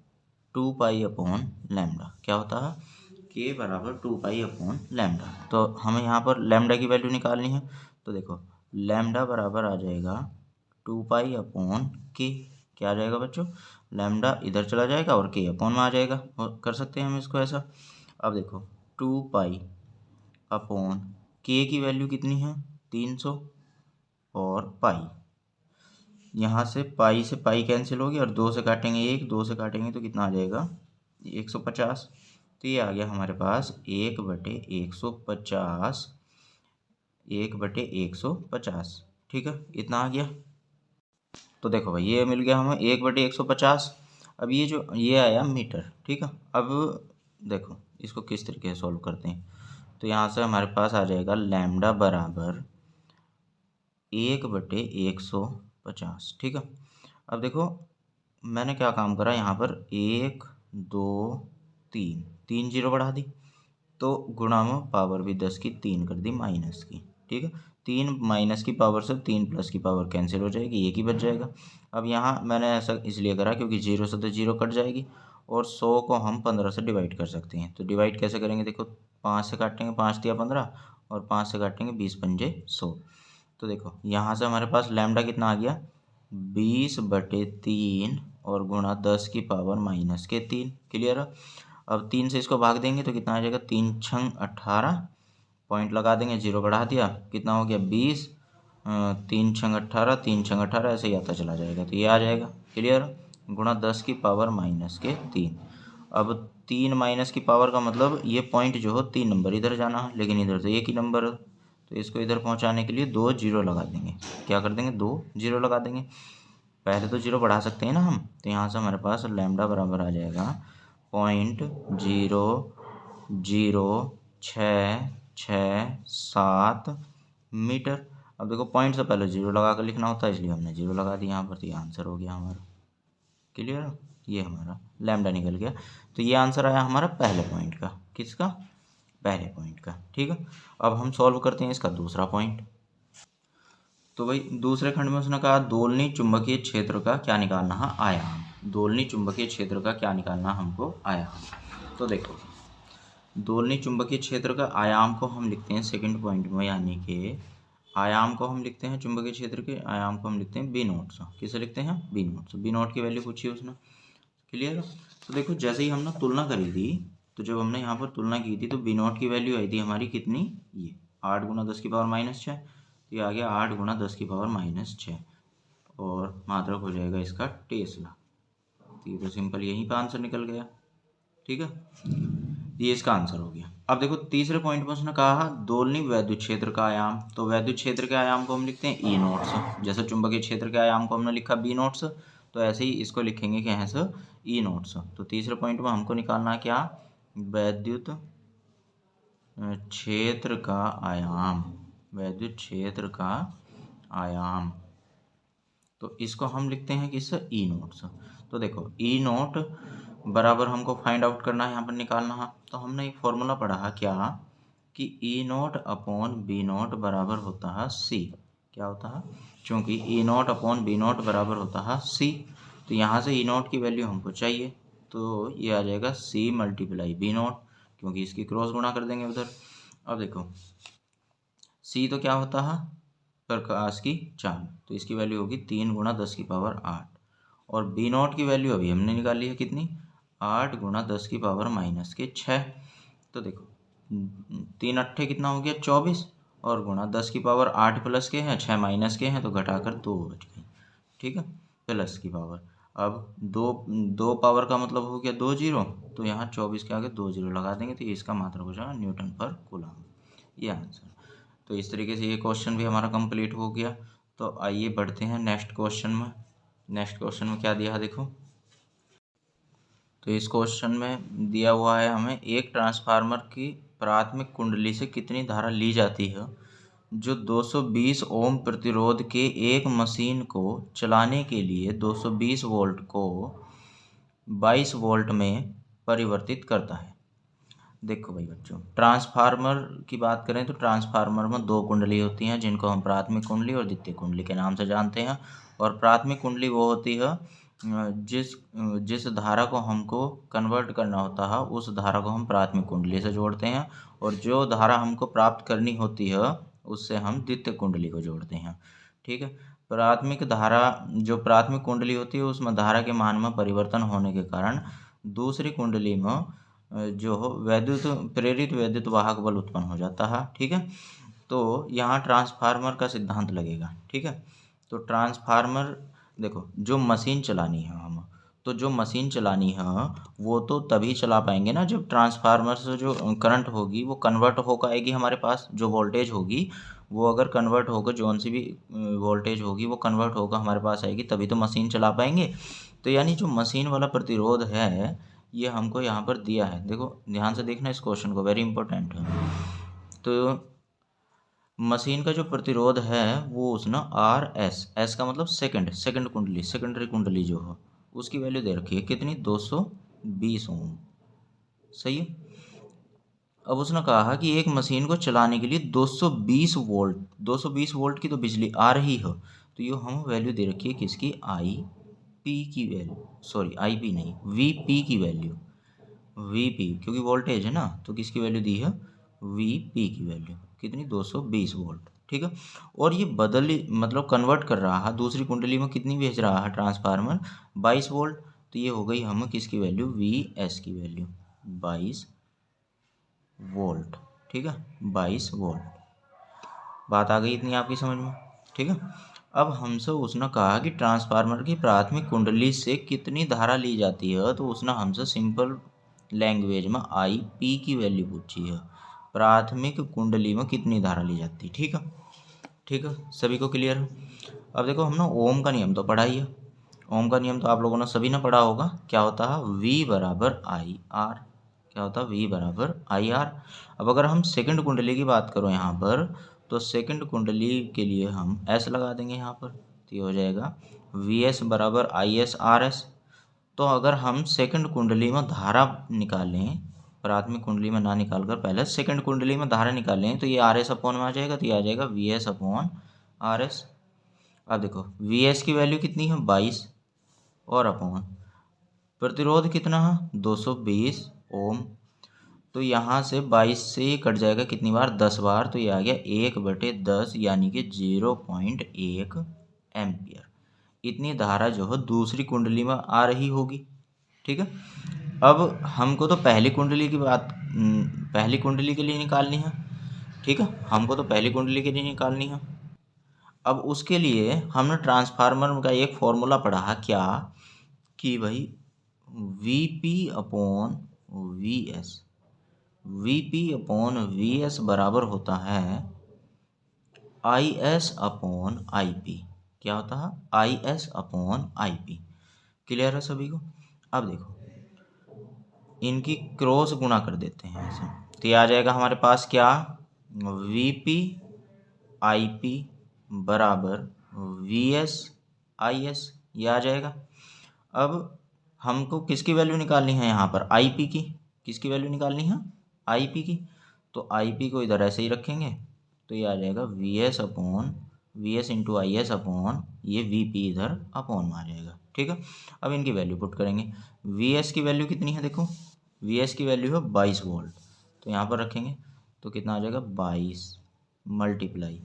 2π/लैम्डा। क्या होता है, के बराबर 2π/लैम्डा। तो हमें यहाँ पर लैम्डा की वैल्यू निकालनी है। तो देखो लैम्डा बराबर आ जाएगा 2π/k। क्या आ जाएगा बच्चों, लैम्डा इधर चला जाएगा और के अपॉन में आ जाएगा, और कर सकते हैं हम इसको ऐसा। अब देखो 2π/k की वैल्यू कितनी है 300 और पाई, यहाँ से पाई कैंसिल होगी और 2 से काटेंगे 1, 2 से काटेंगे तो कितना आ जाएगा 150। तो ये आ गया हमारे पास 1/150, 1/150। ठीक है, इतना आ गया। तो देखो भाई ये मिल गया हमें 1/150। अब ये जो ये आया मीटर, ठीक है। अब देखो इसको किस तरीके से सॉल्व करते हैं। तो यहाँ से हमारे पास आ जाएगा लैम्डा बराबर 1/150। ठीक है। अब देखो मैंने क्या काम करा, यहाँ पर 1 2 3 3 जीरो बढ़ा दी, तो गुणा में पावर भी 10 की 3 कर दी माइनस की। ठीक है, 3 माइनस की पावर से 3 प्लस की पावर कैंसिल हो जाएगी, एक ही बच जाएगा। अब यहाँ मैंने ऐसा इसलिए करा क्योंकि 0 से तो 0 कट जाएगी और 100 को हम 15 से डिवाइड कर सकते हैं। तो डिवाइड कैसे करेंगे, देखो 5 से काटेंगे, 5 दिया 15 और 5 से काटेंगे 20 पंजे 100। तो देखो यहाँ से हमारे पास लैम्डा कितना आ गया 20/3 और गुणा 10 की पावर माइनस के 3। क्लियर है। अब 3 से इसको भाग देंगे तो कितना आ जाएगा 3 छंग 18, पॉइंट लगा देंगे, 0 बढ़ा दिया, कितना हो गया 20, 3 छंग 18, 3 छंग 18 ऐसे ही आता चला जाएगा। तो ये आ जाएगा। क्लियर, गुणा 10 की पावर माइनस के 3। अब 3 माइनस की पावर का मतलब ये पॉइंट जो हो 3 नंबर इधर जाना है, लेकिन इधर तो एक ही नंबर है, तो इसको इधर पहुंचाने के लिए 2 जीरो लगा देंगे। क्या कर देंगे 2 जीरो लगा देंगे। पहले तो जीरो बढ़ा सकते हैं ना हम, तो यहाँ से हमारे पास लैम्डा बराबर आ जाएगा 0.006667 मीटर। अब देखो पॉइंट से पहले जीरो लगा कर लिखना होता है, इसलिए हमने जीरो लगा दिया यहाँ पर, तो ये आंसर हो गया हमारा। क्लियर, ये हमारा लैम्डा निकल गया। तो ये आंसर आया हमारा पहले पॉइंट का। किसका, पहले पॉइंट का। ठीक है, अब हम सॉल्व करते हैं इसका दूसरा पॉइंट। तो भाई दूसरे खंड में उसने कहा दोलनी चुंबकीय क्षेत्र का क्या निकालना है आयाम। दोलनी चुंबकीय क्षेत्र का क्या निकालना हमको आयाम। तो देखो दोलनी चुंबकीय क्षेत्र का आयाम को हम लिखते हैं सेकंड पॉइंट में, यानी कि आयाम को हम लिखते हैं चुंबकीय क्षेत्र के आयाम को हम लिखते हैं बी नोट से। किसे लिखते हैं, बी नोट से। बी नोट की वैल्यू पूछी है उसने। क्लियर। तो देखो जैसे ही हमने तुलना करी थी, तो जब हमने यहाँ पर तुलना की थी तो बी नोट की वैल्यू आई थी हमारी कितनी, ये 8 गुना 10 की पावर माइनस 6। तो ये आ गया 8 गुना 10 की पावर माइनस 6 और मात्रक हो जाएगा इसका टेस्ला। तो ये तो सिंपल यहीं पर आंसर निकल गया। ठीक है, ये इसका आंसर हो गया। अब देखो तीसरे पॉइंट में उसने कहा दोलनी वैद्युत क्षेत्र का आयाम। तो वैद्युत क्षेत्र के आयाम को हम लिखते हैं ई नोट से। जैसे चुंबकीय क्षेत्र के आयाम को हमने लिखा बी नोट से, तो ऐसे ही इसको लिखेंगे क्या है सर, ई नोट से। तो तीसरे पॉइंट में हमको निकालना क्या, वैद्युत क्षेत्र का आयाम, वैद्युत क्षेत्र का आयाम। तो इसको हम लिखते हैं किससे, ई नोट से। तो देखो ई नोट बराबर हमको फाइंड आउट करना है, यहाँ पर निकालना है। तो हमने एक फॉर्मूला पढ़ा है क्या, कि ई नोट अपॉन बी नोट बराबर होता है सी। क्या होता है, क्योंकि ई नोट अपॉन बी नोट बराबर होता है सी, तो यहाँ से ई नोट की वैल्यू हमको चाहिए। तो ये आ जाएगा सी मल्टीप्लाई बी नोट, क्योंकि इसकी क्रॉस गुणा कर देंगे उधर। अब देखो सी तो क्या होता है, प्रकाश की चाल, तो इसकी वैल्यू होगी 3 गुना 10 की पावर 8। और बी नॉट की वैल्यू अभी हमने निकाली है कितनी, 8 गुना 10 की पावर माइनस के 6। तो देखो 3 अट्ठे कितना हो गया 24, और गुणा 10 की पावर 8 प्लस के हैं 6 माइनस के हैं, तो घटाकर 2 बच गई। ठीक है, प्लस की पावर। अब दो पावर का मतलब हो गया 2 जीरो, तो यहाँ 24 के आगे 2 जीरो लगा देंगे, तो इसका मात्रक हो जाएगा न्यूटन पर कूलम। ये आंसर। तो इस तरीके से ये क्वेश्चन भी हमारा कंप्लीट हो गया। तो आइए बढ़ते हैं नेक्स्ट क्वेश्चन में। नेक्स्ट क्वेश्चन में क्या दिया है देखो। तो इस क्वेश्चन में दिया हुआ है हमें एक ट्रांसफार्मर की प्राथमिक कुंडली से कितनी धारा ली जाती है जो 220 ओम प्रतिरोध के एक मशीन को चलाने के लिए 220 वोल्ट को 22 वोल्ट में परिवर्तित करता है। देखो भाई बच्चों, ट्रांसफार्मर की बात करें तो ट्रांसफार्मर में 2 कुंडली होती हैं, जिनको हम प्राथमिक कुंडली और द्वितीय कुंडली के नाम से जानते हैं। और प्राथमिक कुंडली वो होती है जिस धारा को हमको कन्वर्ट करना होता है, उस धारा को हम प्राथमिक कुंडली से जोड़ते हैं, और जो धारा हमको प्राप्त करनी होती है उससे हम द्वितीय कुंडली को जोड़ते हैं। ठीक है, प्राथमिक धारा जो प्राथमिक कुंडली होती है उसमें धारा के मान में परिवर्तन होने के कारण दूसरी कुंडली में जो वैद्युत प्रेरित वैद्युत वाहक बल उत्पन्न हो जाता है। ठीक है, तो यहाँ ट्रांसफार्मर का सिद्धांत लगेगा। ठीक है, तो ट्रांसफार्मर देखो जो मशीन चलानी है हम, तो जो मशीन चलानी है वो तो तभी चला पाएंगे ना जब ट्रांसफार्मर से जो करंट होगी वो कन्वर्ट होकर आएगी हमारे पास। जो वोल्टेज होगी वो अगर कन्वर्ट होकर जौन सी भी वोल्टेज होगी वो कन्वर्ट होकर हमारे पास आएगी, तभी तो मशीन चला पाएंगे। तो यानी जो मशीन वाला प्रतिरोध है ये हमको यहाँ पर दिया है। देखो ध्यान से देखना इस क्वेश्चन को, वेरी इंपॉर्टेंट है। तो मशीन का जो प्रतिरोध है वो उसने आर एस का मतलब सेकंड कुंडली, सेकेंडरी कुंडली जो है उसकी वैल्यू दे रखी है कितनी, 220 ओम। सही है। अब उसने कहा कि एक मशीन को चलाने के लिए 220 वोल्ट, 220 वोल्ट की तो बिजली आ रही है, तो ये हम वैल्यू दे रखी है किसकी, आई पी की वैल्यू, सॉरी आई पी नहीं, वी पी की वैल्यू, वी पी क्योंकि वोल्टेज है ना, तो किसकी वैल्यू दी है, वी पी की वैल्यू कितनी, 220 वोल्ट। ठीक है। और ये मतलब कन्वर्ट कर रहा है दूसरी कुंडली में, कितनी भेज रहा है ट्रांसफार्मर, 22 वोल्ट। तो ये हो गई हम किसकी वैल्यू, वी एस की वैल्यू 22 वोल्ट। ठीक है, 22 वोल्ट। बात आ गई इतनी आपकी समझ में। ठीक है। अब हमसे उसने कहा कि ट्रांसफार्मर की प्राथमिक कुंडली से कितनी धारा ली जाती है, तो उसने हमसे सिंपल लैंग्वेज में आई पी की वैल्यू पूछी है, प्राथमिक कुंडली में कितनी धारा ली जाती है। ठीक है। ठीक है, सभी को क्लियर है। अब देखो हमने ओम का नियम तो पढ़ा ही है, ओम का नियम तो आप लोगों ने सभी ने पढ़ा होगा। क्या होता है, V बराबर आई आर, क्या होता है, V बराबर आई आर। अब अगर हम सेकंड कुंडली की बात करो यहाँ पर, तो सेकंड कुंडली के लिए हम S लगा देंगे यहाँ पर, तो ये हो जाएगा VS बराबर IS RS। तो अगर हम सेकंड कुंडली में धारा निकालें, प्राथमिक कुंडली में ना निकाल कर पहले सेकंड कुंडली में धारा निकालें, तो ये RS अपॉन में आ जाएगा, तो ये आ जाएगा VS अपॉन RS। अब देखो VS की वैल्यू कितनी है, 22, और अपॉन प्रतिरोध कितना है, 220 ओम। तो यहाँ से 22 से ये कट जाएगा कितनी बार, 10 बार, तो ये आ गया 1/10 यानी कि 0.1 एम्पियर। इतनी धारा जो है दूसरी कुंडली में आ रही होगी। ठीक है। अब हमको तो पहली कुंडली की बात, पहली कुंडली के लिए निकालनी है। ठीक है, हमको तो पहली कुंडली के लिए निकालनी है। अब उसके लिए हमने ट्रांसफार्मर का एक फॉर्मूला पढ़ा है, क्या कि भाई V P upon V S, V P upon V S बराबर होता है I S upon I P. क्या होता है, I S upon I P. Clear है सभी को। अब देखो इनकी क्रॉस गुणा कर देते हैं ऐसे, तो ये आ जाएगा हमारे पास क्या, वी पी आई पी बराबर वी एस आई एस, ये आ जाएगा। अब हमको किसकी वैल्यू निकालनी है यहाँ पर, आई पी की, किसकी वैल्यू निकालनी है, आई पी की। तो आई पी को इधर ऐसे ही रखेंगे, तो ये आ जाएगा V S upon V S into I S upon ये वी पी इधर अपॉन में आ जाएगा। ठीक है। अब इनकी वैल्यू पुट करेंगे, वी एस की वैल्यू कितनी है, देखो वी एस की वैल्यू है 22 वोल्ट, तो यहाँ पर रखेंगे तो कितना आ जाएगा, 22 मल्टीप्लाई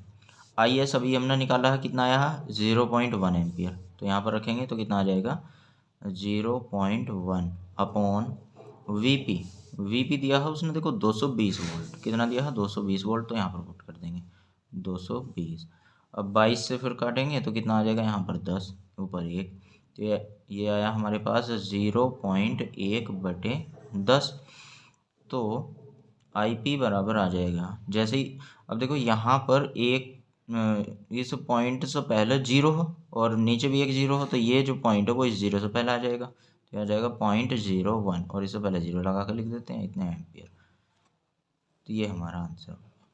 आई एस अभी हमने निकाला है, कितना आया है, 0.1 एम्पियर, तो यहाँ पर रखेंगे तो कितना आ जाएगा, 0.1 अपॉन वी पी दिया है उसने देखो 220 वोल्ट, कितना दिया है, 220 वोल्ट, तो यहाँ पर पुट कर देंगे 220। अब 22 से फिर काटेंगे तो कितना आ जाएगा, यहाँ पर 10 ऊपर 1, तो ये आया हमारे पास 0.1/10। तो आई पी बराबर आ जाएगा, जैसे ही अब देखो यहाँ पर एक इस पॉइंट से पहले जीरो हो और नीचे भी एक जीरो हो, तो ये जो पॉइंट है वो इस जीरो से पहले आ जाएगा, तो आ जाएगा 0.01 और इससे पहले जीरो लगा कर लिख देते हैं, इतने एम्पियर। तो ये हमारा आंसर हो गया,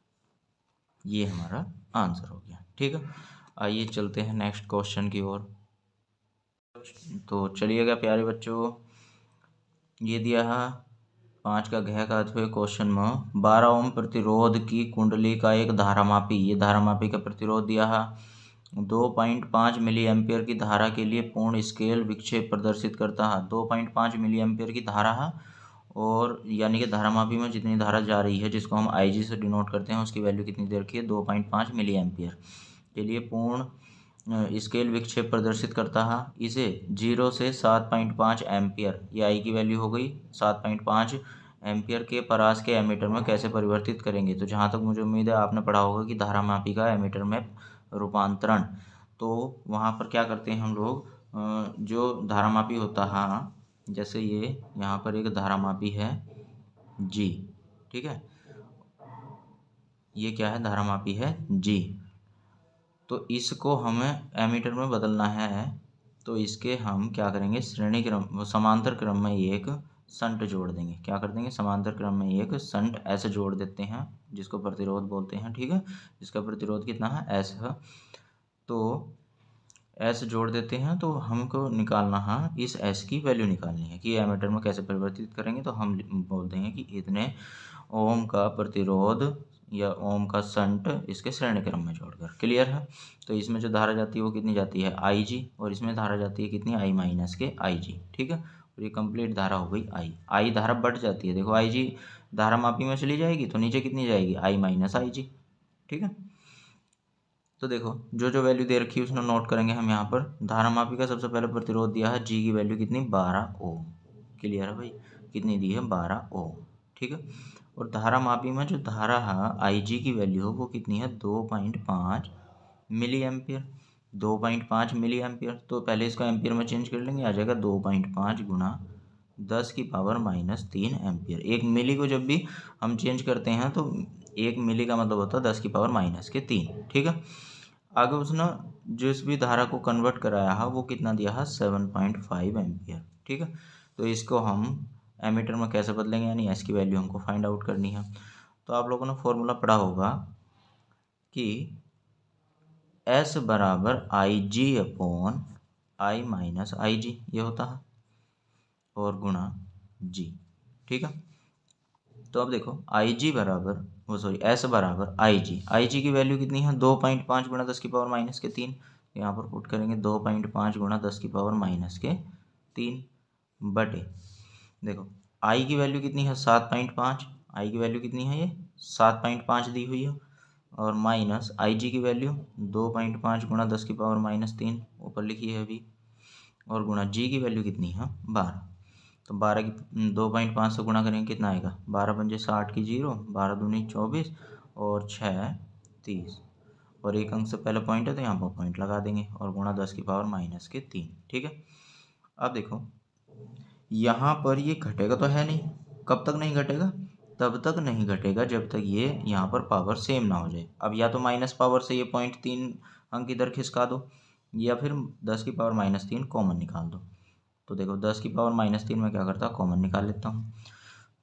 ये हमारा आंसर हो गया। ठीक है, आइए चलते हैं नेक्स्ट क्वेश्चन की ओर। तो चलिएगा प्यारे बच्चों, ये दिया है 5 का घ का हुए क्वेश्चन में 12 ओम प्रतिरोध की कुंडली का एक धारामापी, ये धारामापी का प्रतिरोध दिया है 2.5 मिली एम्पियर की धारा के लिए पूर्ण स्केल विक्षेप प्रदर्शित करता है। 2.5 मिली एम्पियर की धारा है, और यानी कि धारामापी में जितनी धारा जा रही है जिसको हम आई जी से डिनोट करते हैं उसकी वैल्यू कितनी दे रखी है, 2.5 मिली एम्पियर के लिए पूर्ण स्केल विक्षेप प्रदर्शित करता है। इसे 0 से 7.5 एम्पियर, ये आई की वैल्यू हो गई 7.5 एम्पियर के परास के एमीटर में कैसे परिवर्तित करेंगे। तो जहाँ तक मुझे उम्मीद है आपने पढ़ा होगा कि धारामापी का एमीटर में रूपांतरण, तो वहाँ पर क्या करते हैं हम लोग, जो धारामापी होता है, जैसे ये यहाँ पर एक धारामापी है जी, ठीक है, ये क्या है, धारामापी है जी। तो इसको हमें एमीटर में बदलना है, तो इसके हम क्या करेंगे, श्रेणी क्रम समांतर क्रम में एक संट जोड़ देंगे। क्या कर देंगे, समांतर क्रम में एक संट ऐसे जोड़ देते हैं, जिसको प्रतिरोध बोलते हैं, ठीक है, जिसका प्रतिरोध कितना है, एस है। तो एस जोड़ देते हैं, तो हमको निकालना है, इस एस की वैल्यू निकालनी है कि एमीटर में कैसे परिवर्तित करेंगे। तो हम बोल देंगे कि इतने ओम का प्रतिरोध या ओम का संट इसके श्रेणी क्रम में जोड़कर। क्लियर है। तो इसमें जो धारा जाती है वो कितनी जाती है, आई जी, और इसमें धारा जाती है कितनी, आई माइनस के आई जी, ठीक है। और ये कंप्लीट धारा हो गई आई धारा बढ़ जाती है, देखो आई जी धारा मापी में चली जाएगी तो नीचे कितनी जाएगी, आई माइनस आई जी, ठीक है। तो देखो जो जो वैल्यू दे रखी है उसने नोट करेंगे हम यहाँ पर। धारा मापी का सबसे पहले प्रतिरोध दिया है जी की वैल्यू कितनी, 12 ओम। क्लियर है भाई, कितनी दी है, 12 ओम, ठीक है। और धारा मापी में जो धारा है आई जी की वैल्यू वो कितनी है, 2.5 मिली एम्पियर, 2.5 मिली एम्पियर। तो पहले इसको एम्पियर में चेंज कर लेंगे, आ जाएगा 2.5 गुणा 10⁻³ एम्पियर। एक मिली को जब भी हम चेंज करते हैं तो एक मिली का मतलब होता है 10⁻³ ठीक है। आगे उसने जिस भी धारा को कन्वर्ट कराया है वो कितना दिया है, 7.5 एम्पियर, ठीक है। तो इसको हम एमीटर में कैसे बदलेंगे, यानी एस की वैल्यू हमको फाइंड आउट करनी है। तो आप लोगों ने फॉर्मूला पढ़ा होगा कि एस बराबर आई जी अपॉन आई माइनस आई जी, ये होता है, और गुणा जी, ठीक है। तो अब देखो आई जी बराबर वो सॉरी एस बराबर आई जी की वैल्यू कितनी है, 2.5 गुणा 10⁻³ यहाँ पर पुट करेंगे 2.5 गुणा 10⁻³ बटे, देखो आई की वैल्यू कितनी है 7.5, आई की वैल्यू कितनी है, ये 7.5 दी हुई है, और माइनस आई जी की वैल्यू 2.5 गुणा 10⁻³ ऊपर लिखी है अभी, और गुणा जी की वैल्यू कितनी है 12। तो 12 की 2.5 से गुणा करेंगे कितना आएगा, 12 पंजे 60 की 0, 12 दूनी 24 और 6 30, और एक अंक से पहले पॉइंट है तो यहाँ पर पॉइंट लगा देंगे, और गुणा 10⁻³ ठीक है। अब देखो यहाँ पर ये घटेगा तो है नहीं, कब तक नहीं घटेगा, तब तक नहीं घटेगा जब तक ये यहाँ पर पावर सेम ना हो जाए। अब या तो माइनस पावर से ये 0.3 अंक इधर खिसका दो, या फिर 10⁻³ कॉमन निकाल दो। तो देखो 10⁻³ में क्या करता, कॉमन निकाल लेता हूँ।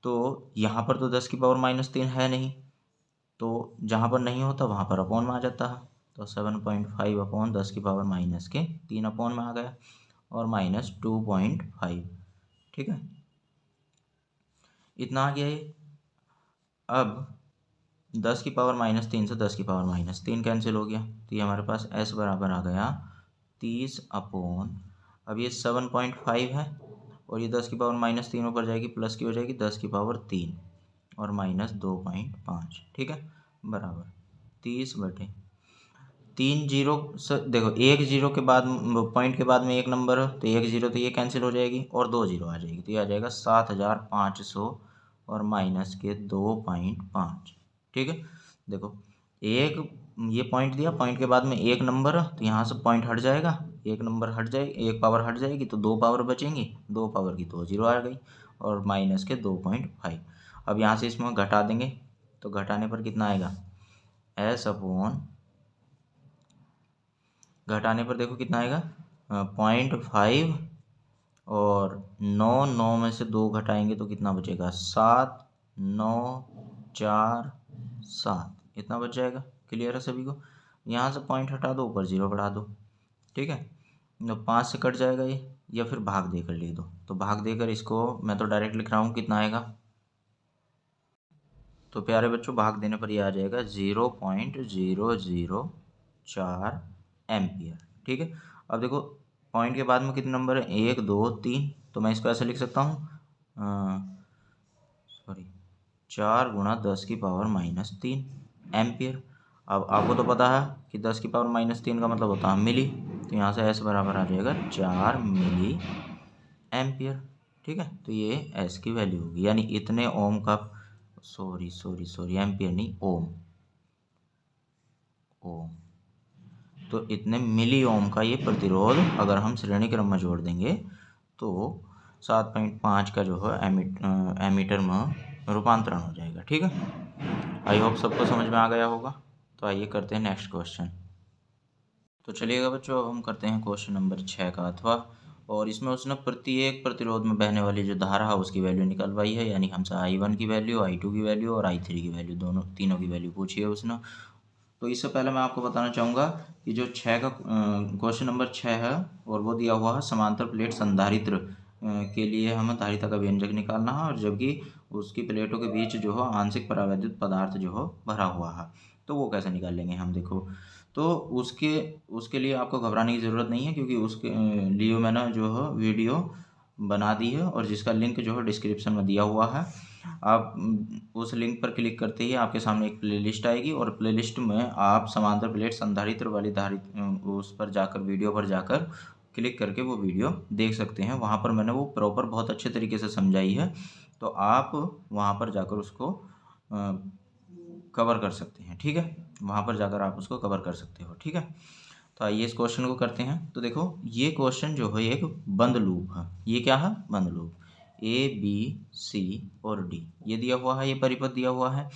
तो यहाँ पर तो 10⁻³ है नहीं, तो जहाँ पर नहीं होता वहाँ पर अपॉन में आ जाता है। तो 7.5 अपॉन 10⁻³ अपॉन में आ गया, और माइनस 2.5, ठीक है, इतना आ गया ये। अब 10⁻³ से 10⁻³ कैंसिल हो गया, तो ये हमारे पास s बराबर आ गया 30 अपॉन, अब ये 7.5 है, और ये 10⁻³ ऊपर जाएगी प्लस की हो जाएगी 10⁻³ और माइनस 2.5, ठीक है, बराबर 30 बटे 3 जीरो से, देखो एक जीरो के बाद पॉइंट के बाद में एक नंबर है तो एक जीरो तो ये कैंसिल हो जाएगी, और 2 जीरो आ जाएगी, तो ये आ जाएगा 7500 और माइनस के 2.5, ठीक है। देखो एक ये पॉइंट दिया, पॉइंट के बाद में एक नंबर है तो यहाँ से पॉइंट हट जाएगा, एक नंबर हट जाए, एक पावर हट जाएगी तो 2 पावर बचेंगी, 2 पावर की 2 जीरो आ गई, और माइनस के 2.5। अब यहाँ से इसमें घटा देंगे, तो घटाने पर कितना आएगा, एस अपॉन, घटाने पर देखो कितना आएगा 0.5, और 9 में से 2 घटाएंगे तो कितना बचेगा 7, 9 4 7, इतना बच जाएगा। क्लियर है सभी को। यहाँ से पॉइंट हटा दो, ऊपर 0 बढ़ा दो, ठीक है। तो 5 से कट जाएगा ये, या फिर भाग देकर लिख दो। तो भाग देकर इसको मैं तो डायरेक्ट लिख रहा हूँ, कितना आएगा, तो प्यारे बच्चों भाग देने पर ये आ जाएगा 0.004 एम्पियर, ठीक है। अब देखो पॉइंट के बाद में कितने नंबर है, 1 2 3, तो मैं इसको ऐसे लिख सकता हूँ, सॉरी 4 गुणा 10⁻³ एम्पियर। अब आपको तो पता है कि 10⁻³ का मतलब होता है मिली, तो यहाँ से एस बराबर आ जाएगा 4 मिली एम्पियर, ठीक है। तो ये एस की वैल्यू होगी, यानी इतने ओम का, सॉरी एम्पियर नहीं, ओम, तो इतने मिली ओम का ये प्रतिरोध अगर हम श्रेणी क्रम में जोड़ देंगे तो 7.5 का जो है एमीटर में रूपांतरण हो जाएगा। ठीक है, आई होप सबको समझ में आ गया होगा। तो आइए करते हैं नेक्स्ट क्वेश्चन। तो चलिएगा बच्चों, अब हम करते हैं क्वेश्चन नंबर 6 का अथवा, और इसमें उसने प्रत्येक प्रतिरोध में बहने वाली जो धारा है उसकी वैल्यू निकलवाई है, यानी हमसे I1 की वैल्यू, I2 की वैल्यू और I3 की वैल्यू तीनों की वैल्यू पूछी है उसने। तो इससे पहले मैं आपको बताना चाहूँगा कि जो 6 का क्वेश्चन नंबर 6 है और वो दिया हुआ है समांतर प्लेट संधारित्र के लिए हमें धारिता का व्यंजक निकालना है, और जबकि उसकी प्लेटों के बीच जो है आंशिक परावैद्युत पदार्थ जो है भरा हुआ है। तो वो कैसे निकालेंगे हम, देखो। तो उसके लिए आपको घबराने की ज़रूरत नहीं है, क्योंकि उसके लिए मैंने जो है वीडियो बना दी है और जिसका लिंक जो है डिस्क्रिप्शन में दिया हुआ है। आप उस लिंक पर क्लिक करते ही आपके सामने एक प्लेलिस्ट आएगी, और प्लेलिस्ट में आप समांतर प्लेट संधारित्र वाली उस पर जाकर, वीडियो पर जाकर क्लिक करके वो वीडियो देख सकते हैं। वहाँ पर मैंने वो प्रॉपर बहुत अच्छे तरीके से समझाई है, तो आप वहाँ पर जाकर उसको कवर कर सकते हैं। ठीक है, वहाँ पर जाकर आप उसको कवर कर सकते हो। ठीक है, तो आइए इस क्वेश्चन को करते हैं। तो देखो, ये क्वेश्चन जो है एक बंद लूप है। ये क्या है? बंद लूप। A, B, C और D ये दिया हुआ है, ये परिपथ दिया हुआ है।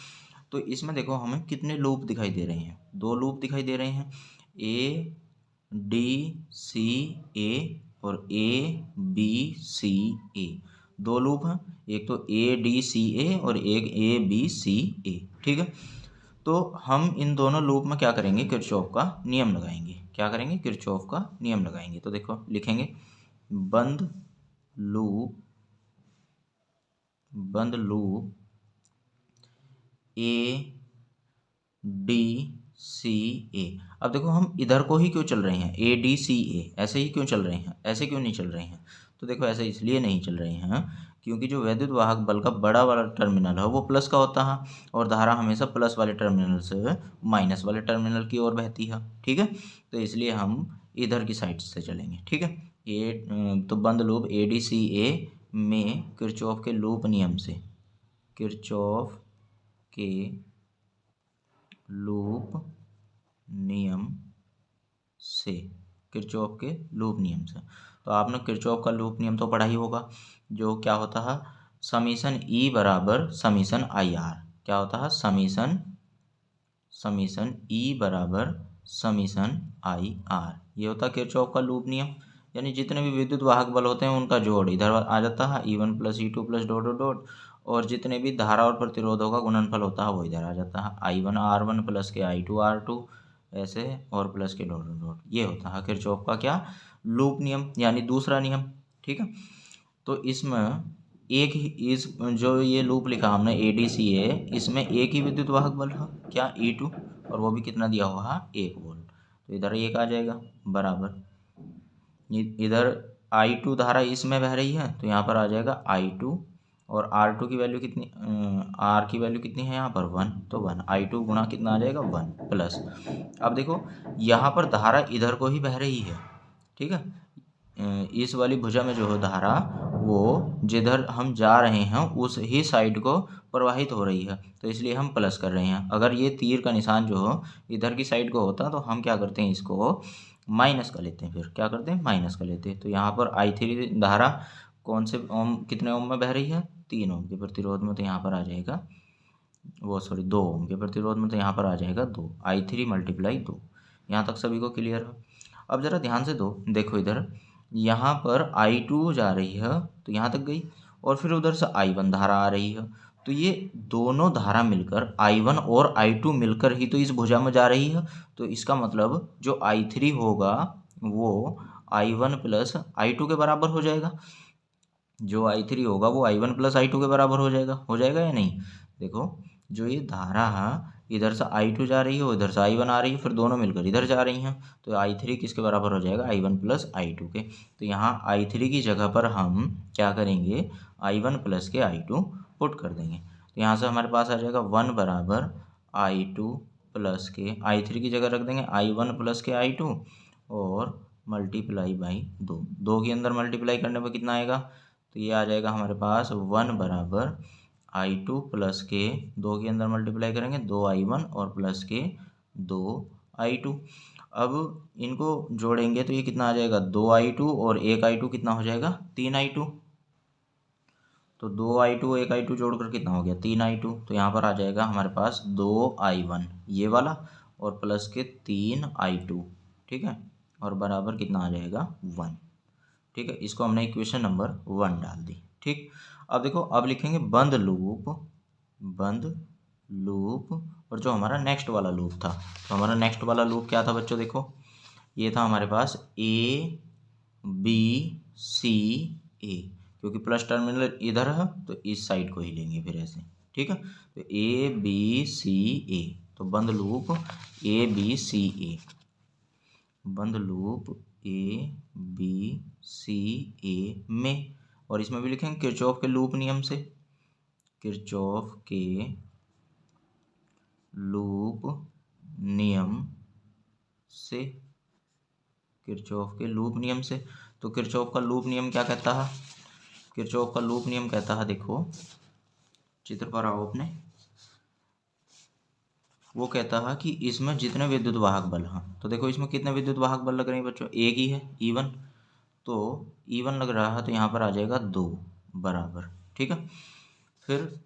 तो इसमें देखो हमें कितने लूप दिखाई दे रहे हैं? 2 लूप दिखाई दे रहे हैं, A, D, C, A और A, B, C, A। 2 loop हैं, एक तो A, D, C, A और एक A, B, C, A। ठीक है, तो हम इन दोनों लूप में क्या करेंगे? किरचॉफ का नियम लगाएंगे। क्या करेंगे? किरचॉफ का नियम लगाएंगे। तो देखो लिखेंगे बंद loop A, D, C, A। अब देखो हम इधर को ही क्यों चल रहे हैं? A, D, C, A ऐसे ही क्यों चल रहे हैं? ऐसे क्यों नहीं चल रहे हैं? तो देखो ऐसे इसलिए नहीं चल रहे हैं क्योंकि जो वैद्युत वाहक बल का बड़ा वाला टर्मिनल है वो प्लस का होता है, और धारा हमेशा प्लस वाले टर्मिनल से माइनस वाले टर्मिनल की ओर बहती है। ठीक है, तो इसलिए हम इधर की साइड से चलेंगे। ठीक है, तो बंद loop A, D, C, A में किरचॉफ के लूप नियम से, किरचॉफ के लूप नियम से, किरचॉफ के लूप नियम से। तो आपने किरचॉफ का लूप नियम तो पढ़ा ही होगा, जो क्या होता है? समीशन E बराबर समीशन IR। क्या होता है? समीशन E बराबर समीशन IR। ये होता है किरचॉफ का लूप नियम, यानी जितने भी विद्युत वाहक बल होते हैं उनका जोड़ इधर आ जाता है, E1 plus E2 plus dot dot dot, और जितने भी धारा और प्रतिरोधों का गुणनफल होता है वो इधर आ जाता है, I1 R1 प्लस के I2 R2 ऐसे, और प्लस के डॉट डॉट डॉट। ये होता है किरचॉफ का क्या? लूप नियम, यानी दूसरा नियम। ठीक है, तो इसमें एक ही इस जो ये लूप लिखा हमने ADCA, इसमें एक ही विद्युत वाहक बल है, क्या? E2, और वो भी कितना दिया हुआ है? 1 वोल्ट। तो इधर 1 आ जाएगा बराबर, इधर I2 धारा इसमें बह रही है तो यहाँ पर आ जाएगा I2, और R2 की वैल्यू कितनी, R की वैल्यू कितनी है यहाँ पर? 1, तो 1 I2 गुणा कितना आ जाएगा? 1 प्लस। अब देखो यहाँ पर धारा इधर को ही बह रही है। ठीक है, इस वाली भुजा में जो है धारा वो जिधर हम जा रहे हैं उस ही साइड को प्रवाहित हो रही है, तो इसलिए हम प्लस कर रहे हैं। अगर ये तीर का निशान जो हो इधर की साइड को होता तो हम क्या करते हैं? इसको माइनस का लेते हैं। फिर क्या करते हैं? माइनस का लेते हैं। तो यहाँ पर I3 धारा कौन से ओम, कितने ओम में बह रही है? 3 ओम के प्रतिरोध में, तो यहाँ पर आ जाएगा 2 ओम के प्रतिरोध में, तो यहाँ पर आ जाएगा 2 I3 मल्टीप्लाई 2। यहाँ तक सभी को क्लियर है? अब ज़रा ध्यान से देखो इधर, यहाँ पर I2 जा रही है तो यहाँ तक गई, और फिर उधर से I1 धारा आ रही है, तो ये दोनों धारा मिलकर I1 और I2 मिलकर ही तो इस भुजा में जा रही है। तो इसका मतलब जो I3 होगा वो I1 प्लस I2 के बराबर हो जाएगा। जो I3 होगा वो I1 प्लस I2 के बराबर हो जाएगा या नहीं? देखो जो ये धारा है इधर से I2 जा रही है, उधर से I1 आ रही है, फिर दोनों मिलकर इधर जा रही हैं, तो I3 किसके बराबर हो जाएगा? I1 प्लस I2 के। तो यहाँ I3 की जगह पर हम क्या करेंगे? I1 प्लस के I2 पुट कर देंगे। तो यहाँ से हमारे पास आ जाएगा 1 बराबर I2 प्लस के, I3 की जगह रख देंगे I1 प्लस के I2 और मल्टीप्लाई बाई 2 के अंदर मल्टीप्लाई करने पर कितना आएगा? तो ये आ जाएगा हमारे पास 1 बराबर I2 प्लस के 2 के अंदर मल्टीप्लाई करेंगे 2 I1 और प्लस के 2 I2। अब इनको जोड़ेंगे तो ये कितना आ जाएगा, 2i2 और 1i2 कितना हो जाएगा, 3i2। तो 2i2 1i2 जोड़कर कितना हो गया, 3i2। तो यहाँ पर आ जाएगा हमारे पास 2i1 ये वाला और प्लस के 3i2, ठीक है, और बराबर कितना आ जाएगा 1। ठीक है, इसको हमने इक्वेशन नंबर 1 डाल दी। ठीक, अब देखो अब लिखेंगे बंद लूप, बंद लूप, और जो हमारा नेक्स्ट वाला लूप था, तो हमारा नेक्स्ट वाला लूप क्या था बच्चों, देखो ये था हमारे पास ए बी सी ए, क्योंकि प्लस टर्मिनल इधर है तो इस साइड को ही लेंगे फिर ऐसे। ठीक है, तो ए बी सी ए, तो बंद लूप ए बी सी ए, बंद लूप ए बी सी ए में, और इसमें भी लिखेंगे किरचॉफ के लूप नियम से, किरचॉफ के लूप नियम से, किरचॉफ के लूप नियम से। तो किरचॉफ का लूप नियम क्या कहता है, किरचॉफ का लूप नियम कहता है, देखो चित्र पर आओ अपने, वो कहता है कि इसमें जितने विद्युत वाहक बल हैं, तो देखो इसमें कितने विद्युत वाहक बल लग रहे हैं बच्चों, एक ही है E1, तो E1 लग रहा है तो यहाँ पर आ जाएगा 2 बराबर। ठीक है, फिर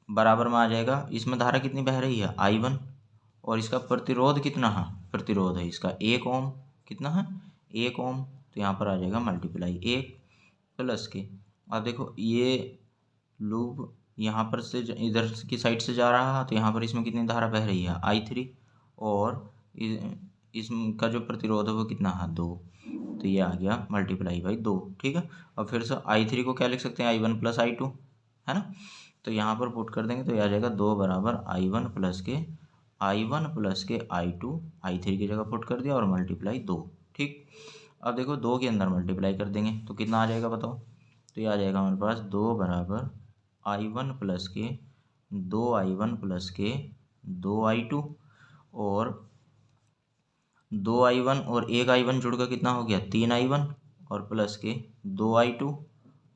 बराबर में आ जाएगा, इसमें धारा कितनी बह रही है I1, और इसका प्रतिरोध कितना है, प्रतिरोध है इसका 1 ओम, कितना है 1 ओम, तो यहाँ पर आ जाएगा मल्टीप्लाई 1 प्लस के। अब देखो ये लूप यहाँ पर से इधर की साइड से जा रहा है, तो यहाँ पर इसमें कितनी धारा बह रही है I3, और इसका जो प्रतिरोध है वो कितना है 2, तो ये आ गया मल्टीप्लाई बाई 2। ठीक है, और फिर से I3 को क्या लिख सकते हैं, I1 प्लस I2, है ना, तो यहाँ पर पुट कर देंगे तो ये आ जाएगा 2 बराबर I1 प्लस के I2, I3 की जगह पुट कर दिया और मल्टीप्लाई 2। ठीक, अब देखो 2 के अंदर मल्टीप्लाई कर देंगे तो कितना आ जाएगा बताओ, तो ये आ जाएगा हमारे पास 2 बराबर I1 प्लस के 2I1 प्लस के 2I2, और 2I1 और 1I1 जुड़कर कितना हो गया 3I1, और प्लस के 2I2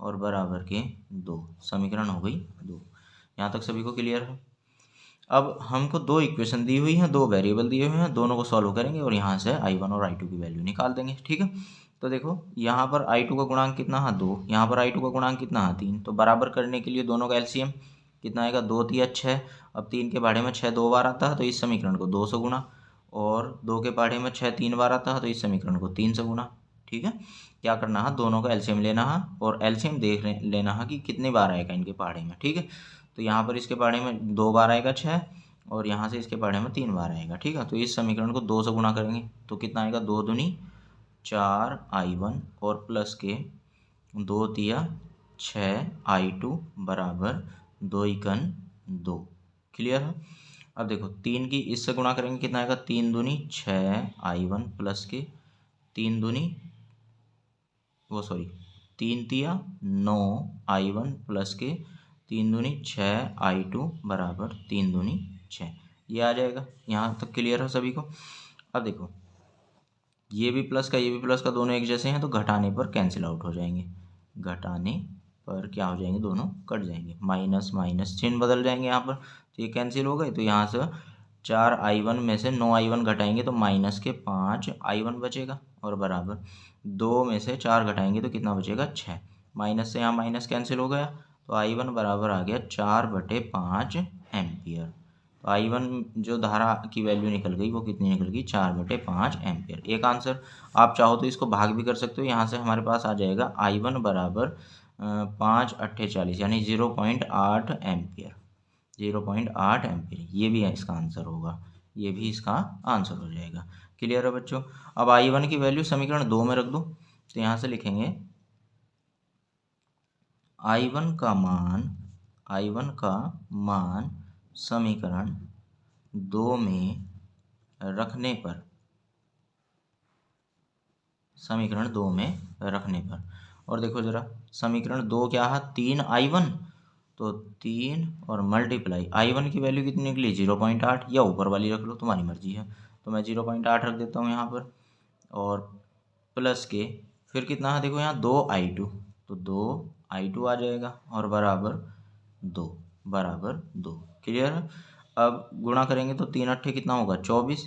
और बराबर के 2, समीकरण हो गई 2। यहाँ तक सभी को क्लियर है। अब हमको दो इक्वेशन दी हुई हैं, दो वेरिएबल दिए हुए हैं, दोनों को सॉल्व करेंगे और यहाँ से I1 और I2 की वैल्यू निकाल देंगे। ठीक है, तो देखो यहाँ पर I2 का गुणांक कितना है 2, यहाँ पर I2 का गुणांक कितना है 3, तो बराबर करने के लिए दोनों का एलसीएम कितना आएगा 2 तिया 6। अब 3 के पहाड़े में 6 2 बार आता है तो इस समीकरण को 2 से गुणा, और 2 के पहाड़े में 6 3 बार आता है तो इस समीकरण को 3 से गुणा। ठीक है, क्या करना है, दोनों का एलसीएम लेना है और एलसीएम देख लेना है कि कितने बार आएगा इनके पहाड़े में। ठीक है, तो यहाँ पर इसके पहाड़े में 2 बार आएगा 6, और यहाँ से इसके पहाड़े में 3 बार आएगा। ठीक है, तो इस समीकरण को 2 से गुणा करेंगे तो कितना आएगा 2 दूनी 4I1 और प्लस के 2 तिया 6I2 बराबर 2 एकन 2। क्लियर है। अब देखो 3 की इससे गुणा करेंगे कितना आएगा 3 दूनी 6I1 प्लस के 3 दूनी 3 तिया 9I1 प्लस के 3 दूनी 6I2 बराबर 3 दूनी 6, ये आ जाएगा। यहाँ तक क्लियर है सभी को। अब देखो ये भी प्लस का दोनों एक जैसे हैं तो घटाने पर कैंसिल आउट हो जाएंगे, घटाने पर क्या हो जाएंगे, दोनों कट जाएंगे, माइनस माइनस चिन्ह बदल जाएंगे यहाँ पर, तो ये कैंसिल हो गए। तो यहाँ से 4I1 में से 9I1 घटाएंगे तो माइनस के 5I1 बचेगा, और बराबर 2 में से 4 घटाएंगे तो कितना बचेगा 6, माइनस से यहाँ माइनस कैंसिल हो गया, तो I1 बराबर आ गया 4/5 एम्पियर। तो I1 जो धारा की वैल्यु निकल गई वो कितनी निकल गई 4/5 एम्पियर। एक आंसर, आप चाहो तो इसको भाग भी कर सकते हो, यहाँ से हमारे पास आ जाएगा I1 बराबर 5 अट्ठे 40 यानी 0.8 एम्पियर, 0.8 एम्पियर, ये भी इसका आंसर होगा, ये भी इसका आंसर हो जाएगा। क्लियर है बच्चों। अब I1 की वैल्यू समीकरण 2 में रख दो, तो यहाँ से लिखेंगे I1 का मान समीकरण 2 में रखने पर, समीकरण 2 में रखने पर, और देखो जरा समीकरण 2 क्या है 3I1, तो 3 और मल्टीप्लाई I1 की वैल्यू कितनी निकली 0.8, या ऊपर वाली रख लो तुम्हारी मर्जी है, तो मैं 0.8 रख देता हूँ यहाँ पर, और प्लस के फिर कितना है देखो यहाँ 2I2, तो 2I2 आ जाएगा, और बराबर 2। क्लियर है। अब गुणा करेंगे तो 3 अट्ठे कितना होगा 24,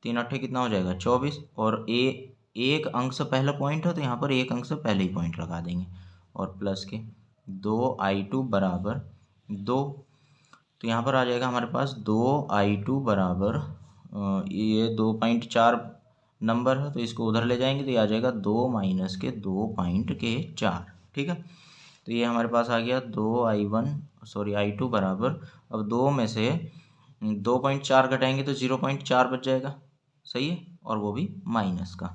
3 अट्ठे कितना हो जाएगा 24, और एक अंक से पहला पॉइंट है तो यहाँ पर एक अंक से पहले ही पॉइंट लगा देंगे, और प्लस के 2i2 बराबर 2। तो यहाँ पर आ जाएगा हमारे पास 2i2 बराबर ये 2.4 नंबर है तो इसको उधर ले जाएंगे तो ये आ जाएगा 2 माइनस के 2.4। ठीक है, तो ये हमारे पास आ गया 2i2 बराबर, अब 2 में से 2.4 घटाएंगे तो 0.4 बच जाएगा, सही है, और वो भी माइनस का।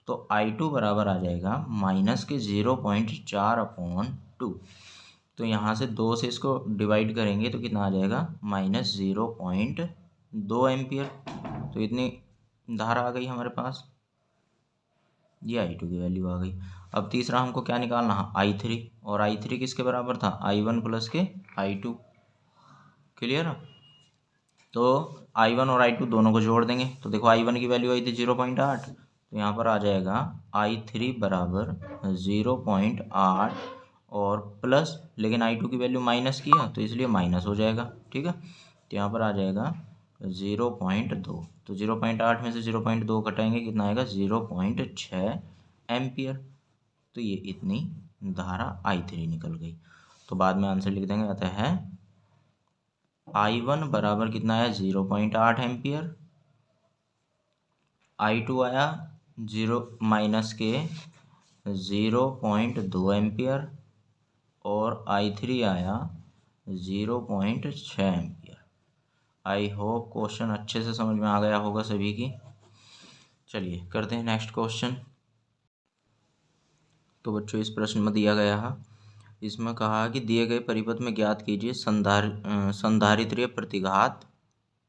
तो i2 बराबर आ जाएगा माइनस के 0.4/2। तो यहाँ से 2 से इसको डिवाइड करेंगे तो कितना आ जाएगा -0.2 एम्पियर। तो इतनी धारा आ गई हमारे पास, ये i2 की वैल्यू आ गई। अब तीसरा हमको क्या निकालना है i3, और i3 किसके बराबर था i1 प्लस के i2। क्लियर है, तो i1 और i2 दोनों को जोड़ देंगे तो देखो i1 की वैल्यू आई थी 0.8, तो यहाँ पर आ जाएगा i3 बराबर 0.8 और प्लस, लेकिन i2 की वैल्यू माइनस की है तो इसलिए माइनस हो जाएगा। ठीक है, तो यहाँ पर आ जाएगा 0.2, तो 0.8 में से 0.2 घटाएंगे कितना आएगा 0.6 एम्पियर। तो ये इतनी धारा i3 निकल गई। तो बाद में आंसर लिख देंगे, अतः है i1 बराबर कितना आया 0.8 एम्पियर, i2 आया 0 माइनस के 0.2 एम्पियर, और i3 आया 0.6 एम्पियर। आई होप क्वेश्चन अच्छे से समझ में आ गया होगा सभी की। चलिए करते हैं नेक्स्ट क्वेश्चन। तो बच्चों इस प्रश्न में दिया गया है, इसमें कहा कि दिए गए परिपथ में ज्ञात कीजिए संधारित्रीय प्रतिघात,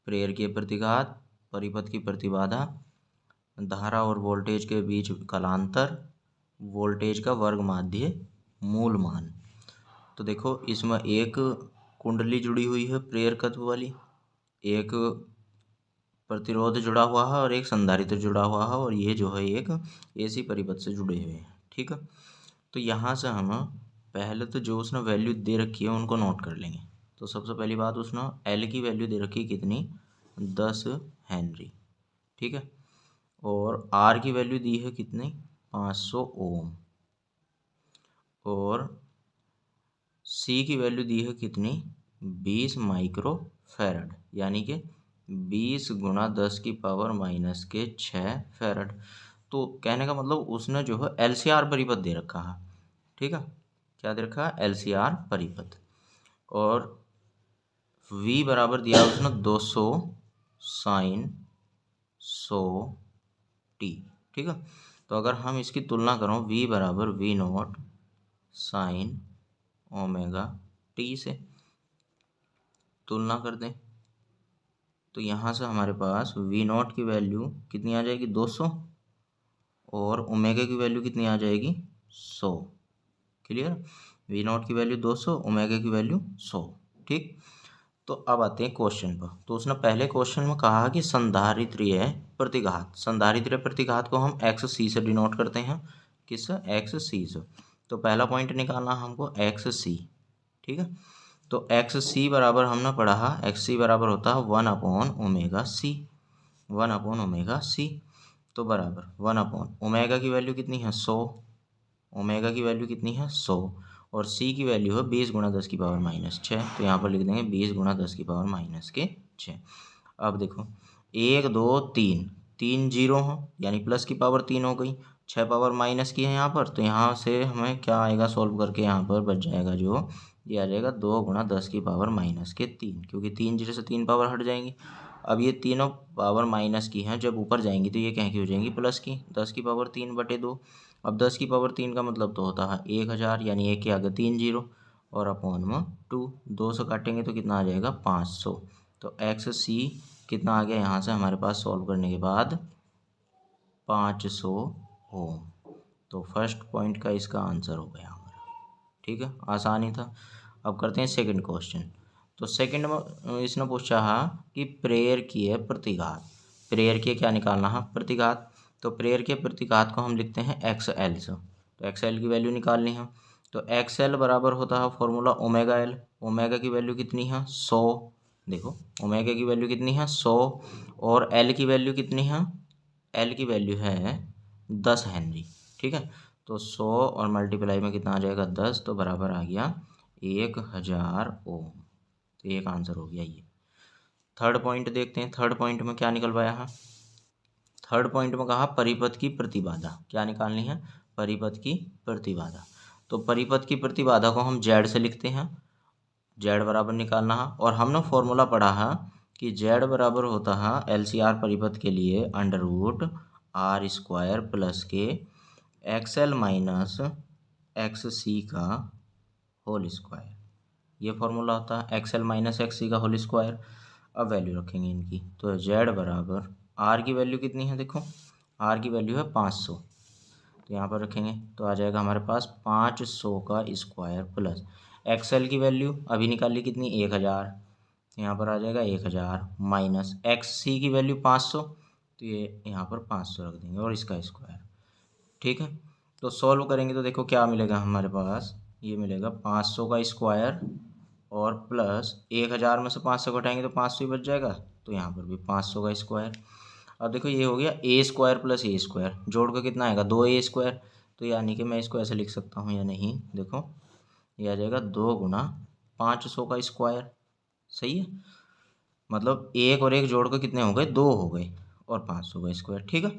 प्रेरकीय प्रतिघात, परिपथ की प्रतिबाधा, धारा और वोल्टेज के बीच कालांतर, वोल्टेज का वर्ग माध्य, मूल मान। तो देखो इसमें एक कुंडली जुड़ी हुई है प्रेरकत्व वाली, एक प्रतिरोध जुड़ा हुआ है और एक संधारित्र जुड़ा हुआ है, और ये जो है एक एसी परिपथ से जुड़े हुए हैं। ठीक है, तो यहाँ से हम पहले तो जो उसने वैल्यू दे रखी है उनको नोट कर लेंगे। तो सबसे पहली बात उसने एल की वैल्यू दे रखी है कितनी 10 हेनरी। ठीक है, और आर की वैल्यू दी है कितनी 500 ओम, और सी की वैल्यू दी है कितनी 20 माइक्रो फैरड, यानी कि 20 गुणा 10 की पावर माइनस के 6 फैरड। तो कहने का मतलब उसने जो है एलसीआर परिपथ दे रखा है। ठीक है, क्या दे रखा है एलसीआर परिपथ, और V बराबर दिया उसने 200 साइन 100t। ठीक है, तो अगर हम इसकी तुलना करें V बराबर V0 साइन ओमेगा टी से तुलना कर दें, तो यहाँ से हमारे पास V0 की वैल्यू कितनी आ जाएगी 200, और ओमेगा की वैल्यू कितनी आ जाएगी 100। क्लियर, V0 की वैल्यू 200, ओमेगा की वैल्यू 100। ठीक, तो अब आते हैं क्वेश्चन पर। तो उसने पहले क्वेश्चन में कहा कि संधारित्रीय प्रतिघात, संधारित्रीय प्रतिघात को हम XC से डिनोट करते हैं, किससे XC से। तो पहला पॉइंट निकालना हमको XC। ठीक है, तो XC बराबर हमने पढ़ा है XC बराबर होता है 1/ओमेगा C, 1/ओमेगा C। तो बराबर 1/ओमेगा की वैल्यू कितनी है 100, ओमेगा की वैल्यू कितनी है 100, और C की वैल्यू है 20 गुणा 10 की पावर माइनस 6। तो यहाँ पर लिख देंगे 20 गुणा 10 की पावर माइनस के 6। अब देखो 1 2 3 3 जीरो हैं यानी प्लस की पावर 3 हो गई, 6 पावर माइनस की है यहाँ पर, तो यहाँ से हमें क्या आएगा सॉल्व करके यहाँ पर बच जाएगा जो ये आ जाएगा 2 गुणा 10 की पावर माइनस के 3, क्योंकि 3 जीरो से 3 पावर हट जाएंगी। अब ये तीनों पावर माइनस की हैं, जब ऊपर जाएंगी तो ये कहीं की हो जाएंगी प्लस की, 10 की पावर 3/2। अब 10 की पावर 3 का मतलब तो होता है 1000, यानी 1 के आगे 3 जीरो, और अपॉन में 2, 2 से काटेंगे तो कितना आ जाएगा 500। तो XC कितना आ गया यहाँ से हमारे पास सॉल्व करने के बाद 500 ओम। तो फर्स्ट पॉइंट का इसका आंसर हो गया हमारा। ठीक है, आसानी था। अब करते हैं सेकंड क्वेश्चन। तो सेकंड में इसने पूछा है कि प्रेरकीय प्रतिघात, प्रेरकीय क्या निकालना है प्रतिघात। तो प्रेरकीय प्रतिघात को हम लिखते हैं XL से, तो XL की वैल्यू निकालनी है। तो XL बराबर होता है फॉर्मूला ओमेगा L, ओमेगा की वैल्यू कितनी है 100, देखो ओमेगा की वैल्यू कितनी है 100 और एल की वैल्यू कितनी है, एल की वैल्यू है 10 हेनरी। ठीक है, तो 100 और मल्टीप्लाई में कितना आ जाएगा 10, तो बराबर आ गया 1000 ओम। तो एक आंसर हो गया ये। थर्ड पॉइंट देखते हैं, थर्ड पॉइंट में क्या निकल पाया है। थर्ड पॉइंट में कहा परिपथ की प्रतिबाधा क्या निकालनी है, परिपथ की प्रतिबाधा। तो परिपथ की प्रतिबाधा को हम जेड से लिखते हैं, जेड बराबर निकालना है। और हमने फॉर्मूला पढ़ा है कि जेड बराबर होता है एलसीआर परिपथ के लिए under root R square plus के एक्सएल माइनस एक्स सी का होल स्क्वायर। ये फॉर्मूला होता है एक्सएल माइनस एक्स सी का होल स्क्वायर। अब वैल्यू रखेंगे इनकी, तो जेड बराबर आर की वैल्यू कितनी है, देखो आर की वैल्यू है 500, तो यहाँ पर रखेंगे तो आ जाएगा हमारे पास 500 का स्क्वायर प्लस एक्सएल की वैल्यू अभी निकाल ली कितनी 1000, यहाँ पर आ जाएगा 1000 माइनस एक्स सी की वैल्यू 500, तो ये यहाँ पर 500 रख देंगे और इसका स्क्वायर। ठीक है, तो सॉल्व करेंगे तो देखो क्या मिलेगा हमारे पास, ये मिलेगा 500 का स्क्वायर और प्लस 1000 में से 500 घटाएंगे तो 500 ही बच जाएगा, तो यहाँ पर भी 500 का स्क्वायर। अब देखो ये हो गया ए स्क्वायर प्लस ए स्क्वायर, जोड़ कर कितना आएगा 2 ए स्क्वायर। तो यानी कि मैं इसको ऐसे लिख सकता हूँ या नहीं, देखो ये आ जाएगा 2 गुना 500 का स्क्वायर। सही है, मतलब एक और एक जोड़ कर कितने हो गए 2 हो गए और 500 का स्क्वायर। ठीक है,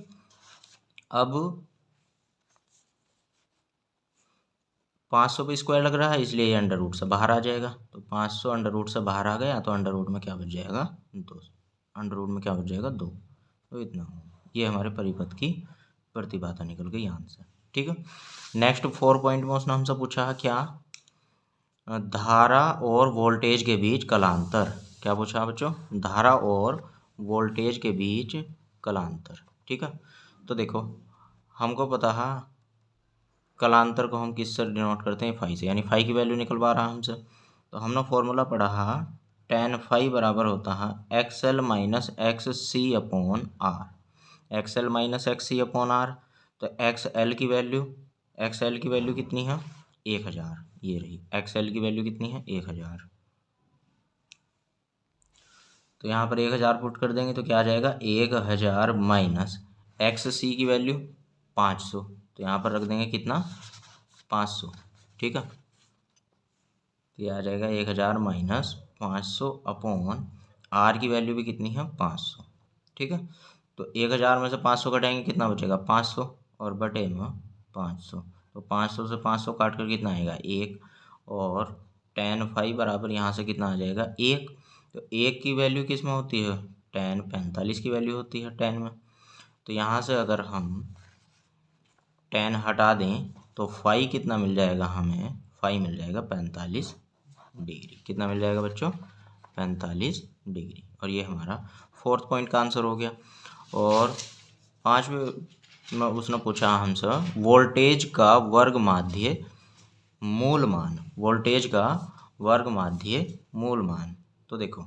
अब 500 पे स्क्वायर लग रहा है इसलिए ये अंडर रूट से बाहर आ जाएगा, तो 500 अंडर रूट से बाहर आ गया, तो अंडर रूट में क्या बच जाएगा 2, अंडर रूट में क्या बच जाएगा 2, तो इतना हो। ये हमारे परिपथ की प्रतिबाधा निकल गई आंसर। ठीक है, नेक्स्ट 4 पॉइंट में उसने हमसे पूछा है क्या, धारा और वोल्टेज के बीच कलांतर। क्या पूछा बच्चों, धारा और वोल्टेज के बीच कलांतर। ठीक है, तो देखो हमको पता है कलांतर को हम किससे डिनोट करते हैं, फाई से, यानी फाई की वैल्यू निकलवा रहा है हमसे। तो हमने फॉर्मूला पढ़ा है tan फाई बराबर होता है X L minus X C upon R, X L minus X C upon R. तो एक्स एल की वैल्यू कितनी है 1000, ये रही एक्स एल की वैल्यू कितनी है 1000। तो यहाँ पर 1000 पुट कर देंगे तो क्या आ जाएगा 1000 माइनस एक्स सी की वैल्यू 500, तो यहाँ पर रख देंगे कितना 500। ठीक है, तो ये आ जाएगा 1000 माइनस 500 अपॉन आर की वैल्यू भी कितनी है 500। ठीक है, तो 1000 में से 500 घटाएंगे कितना बचेगा 500 और बटे में 500, तो 500 से 500 काट कर कितना आएगा 1, और tan फाई बराबर यहाँ से कितना आ जाएगा 1। तो 1 की वैल्यू किस में होती है tan 45 की वैल्यू होती है tan में। तो यहाँ से अगर हम tan हटा दें तो फाई कितना मिल जाएगा हमें, फाई मिल जाएगा 45 डिग्री। कितना मिल जाएगा बच्चों 45 डिग्री। और ये हमारा 4th पॉइंट का आंसर हो गया। और 5वें में उसने पूछा हमसे वोल्टेज का वर्ग माध्य मूल मान, वोल्टेज का वर्ग माध्य मूल मान। तो देखो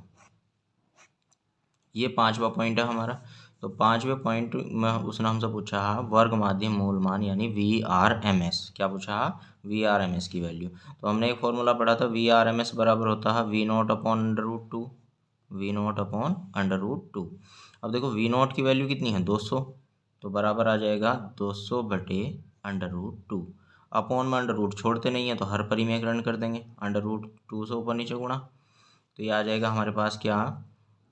ये 5वां पॉइंट है हमारा। तो 5वें पॉइंट में उसने हमसे पूछा है वर्ग माध्य मूल मान यानी VRMS। क्या पूछा है VRMS की वैल्यू। तो हमने एक फॉर्मूला पढ़ा था VRMS बराबर होता है V0 upon under root 2, V0 upon under root 2। अब देखो V0 की वैल्यू कितनी है 200, तो बराबर आ जाएगा 200 बटे अंडर रूट 2। अपॉन में अंडर रूट छोड़ते नहीं है तो हर परिमेयकरण कर देंगे, अंडर रूट 2 से ऊपर नीचे गुणा, तो ये आ जाएगा हमारे पास क्या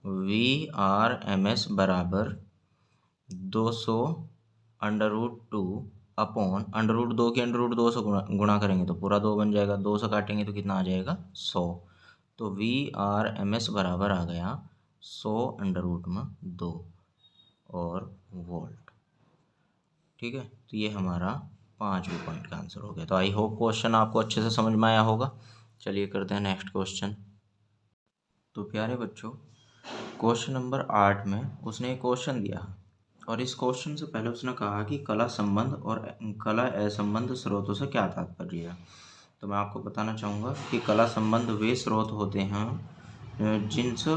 VRMS बराबर 200 under root 2 upon under root 2 की अंडर रूट 2 से गुणा करेंगे तो पूरा 2 बन जाएगा, 2 से काटेंगे तो कितना आ जाएगा 100। तो VRMS बराबर आ गया 100 अंडर रूट में 2 और वोल्ट। ठीक है, तो ये हमारा 5वें पॉइंट का आंसर हो गया। तो आई होप क्वेश्चन आपको अच्छे से समझ में आया होगा। चलिए करते हैं नेक्स्ट क्वेश्चन। तो प्यारे बच्चों क्वेश्चन नंबर 8 में उसने एक क्वेश्चन दिया और इस क्वेश्चन से पहले उसने कहा कि कला संबंध और कला असंबंध स्रोतों से क्या तात्पर्य है। तो मैं आपको बताना चाहूँगा कि कला संबंध वे स्रोत होते हैं जिनसे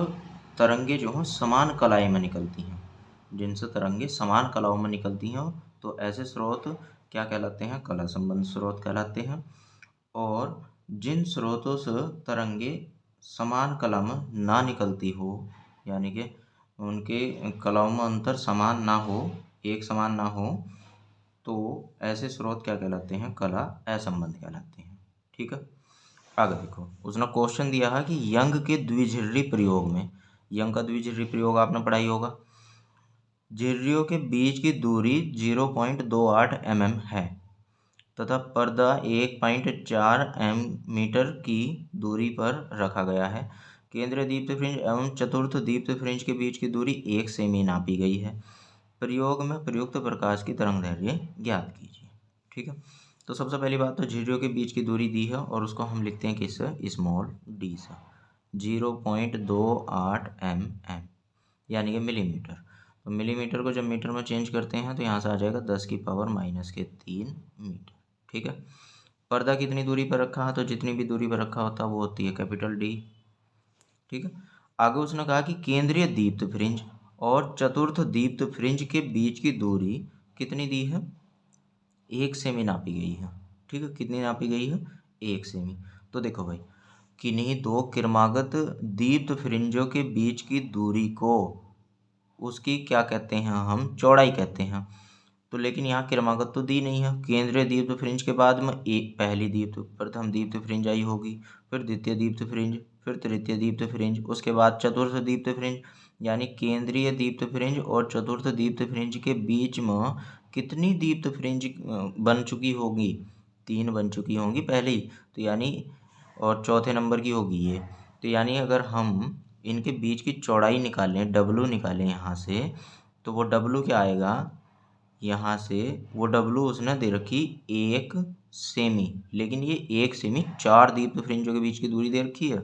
तरंगे जो हैं समान कलाएँ में निकलती हैं, जिनसे तरंगे समान कलाओं में निकलती हैं, तो ऐसे स्रोत क्या कहलाते हैं कला संबंध स्रोत कहलाते हैं। और जिन स्रोतों से तरंगे समान कलम ना निकलती हो, यानी कि उनके कलाओं में अंतर समान ना हो, एक समान ना हो, तो ऐसे स्रोत क्या कहलाते हैं? कला असंबद्ध कहलाते हैं। ठीक है, आगे देखो, उसने क्वेश्चन दिया है कि यंग के द्विझिरी प्रयोग में, यंग का द्विझिरी प्रयोग आपने पढ़ाई होगा, झिर्रियों के बीच की दूरी 0.28 mm है तथा पर्दा 1.4 मीटर की दूरी पर रखा गया है। केंद्रीय दीप्त फ्रिंज एवं चतुर्थ दीप्त फ्रिंज के बीच की दूरी 1 सेमी नापी गई है। प्रयोग में प्रयुक्त प्रकाश की तरंगदैर्घ्य ज्ञात कीजिए। ठीक है, तो सबसे पहली बात तो झिर्रियों के बीच की दूरी दी है और उसको हम लिखते हैं किससे? स्मॉल डी से, 0.28 mm यानी कि मिलीमीटर। तो मिलीमीटर को जब मीटर में चेंज करते हैं तो यहाँ से आ जाएगा 10⁻³ मीटर। ठीक है, पर्दा कितनी दूरी पर रखा है? तो जितनी भी दूरी पर रखा होता है वो होती है कैपिटल डी। ठीक है, आगे उसने कहा कि केंद्रीय दीप्त फ्रिंज और चतुर्थ दीप्त फ्रिंज के बीच की दूरी कितनी दी है? 1 सेमी नापी गई है। ठीक है, कितनी नापी गई है? 1 सेमी। तो देखो भाई, किन्हीं दो क्रमागत दीप्त फ्रिंजों के बीच की दूरी को उसकी क्या कहते हैं? हम चौड़ाई कहते हैं। तो लेकिन यहाँ क्रमागत तो दी नहीं है। केंद्रीय दीप्त फ्रिंज के बाद में एक पहली दीप्त प्रथम दीप्त फ्रिंज आई होगी, फिर द्वितीय दीप्त फ्रिंज, फिर तृतीय दीप्त फ्रिंज, उसके बाद चतुर्थ दीप्त फ्रिंज, यानी केंद्रीय दीप्त फ्रिंज और चतुर्थ दीप्त फ्रिंज के बीच में कितनी दीप्त फ्रिंज बन चुकी होगी? 3 बन चुकी होंगी पहले ही, तो यानी और चौथे नंबर की होगी ये। तो यानी अगर हम इनके बीच की चौड़ाई निकालें, डब्लू निकालें यहाँ से, तो वो डब्लू क्या आएगा? यहाँ से वो डब्लू उसने दे रखी 1 सेमी, लेकिन ये 1 सेमी 4 दीप्त फ्रिंजों के बीच की दूरी दे रखी है,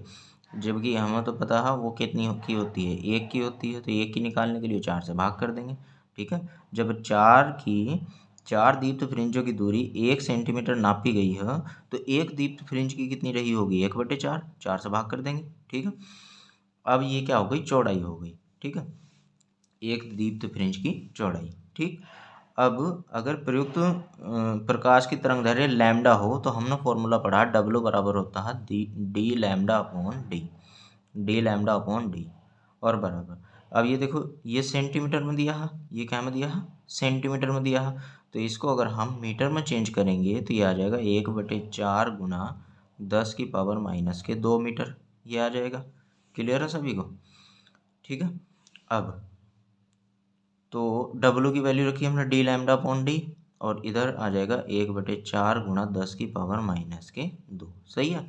जबकि हमें तो पता है वो कितनी की होती है? 1 की होती है। तो 1 की निकालने के लिए 4 से भाग कर देंगे। ठीक है, जब 4 दीप्त फ्रिंजों की दूरी 1 सेंटीमीटर नापी गई है तो एक दीप्त फ्रिंज की कितनी रही होगी? 1/4, 4 से भाग कर देंगे। ठीक है, अब ये क्या हो गई? चौड़ाई हो गई। ठीक है, एक दीप्त फ्रिंज की चौड़ाई। ठीक, अब अगर प्रयुक्त प्रकाश की तरंगदैर्घ्य लैम्डा हो तो हमने फॉर्मूला पढ़ा, डब्ल्यू बराबर होता है D lambda upon D, D lambda upon D, और बराबर। अब ये देखो, ये सेंटीमीटर में दिया है, ये क्या में दिया है? सेंटीमीटर में दिया है। तो इसको अगर हम मीटर में चेंज करेंगे तो ये आ जाएगा 1/4 गुना 10⁻⁻2 मीटर, ये आ जाएगा। क्लियर है सभी को? ठीक है, अब तो डब्ल्यू की वैल्यू रखी हमने डी लैम्डा अपॉन डी, और इधर आ जाएगा 1/4 गुना 10⁻⁻2। सही है,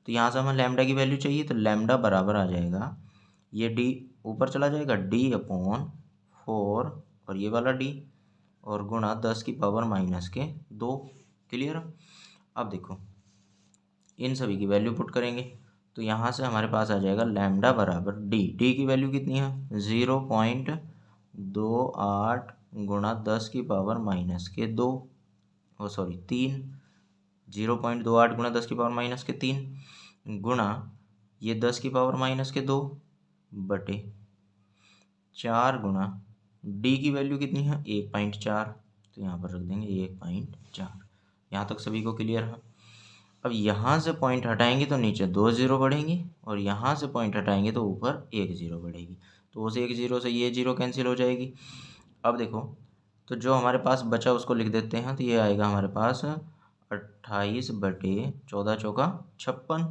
तो यहाँ से हमें लैम्डा की वैल्यू चाहिए, तो लैम्डा बराबर आ जाएगा, ये डी ऊपर चला जाएगा, डी अपॉन 4 और ये वाला डी, और गुणा 10⁻⁻2। क्लियर है? अब देखो, इन सभी की वैल्यू पुट करेंगे तो यहाँ से हमारे पास आ जाएगा लैम्डा बराबर डी की वैल्यू कितनी है? 0.28 गुणा 10⁻⁻2, ओ सॉरी 3, 0.28 गुणा 10⁻⁻3 गुणा ये 10⁻⁻2 बटे 4 गुणा डी की वैल्यू कितनी है? 1.4, तो यहाँ पर रख देंगे 1.4। यहाँ तक सभी को क्लियर है? अब यहाँ से पॉइंट हटाएंगे तो नीचे 2 जीरो बढ़ेंगी, और यहाँ से पॉइंट हटाएंगे तो ऊपर 1 जीरो बढ़ेगी, तो उस 1 जीरो से ये जीरो कैंसिल हो जाएगी। अब देखो, तो जो हमारे पास बचा उसको लिख देते हैं, तो ये आएगा हमारे पास 28/14 चौका 56,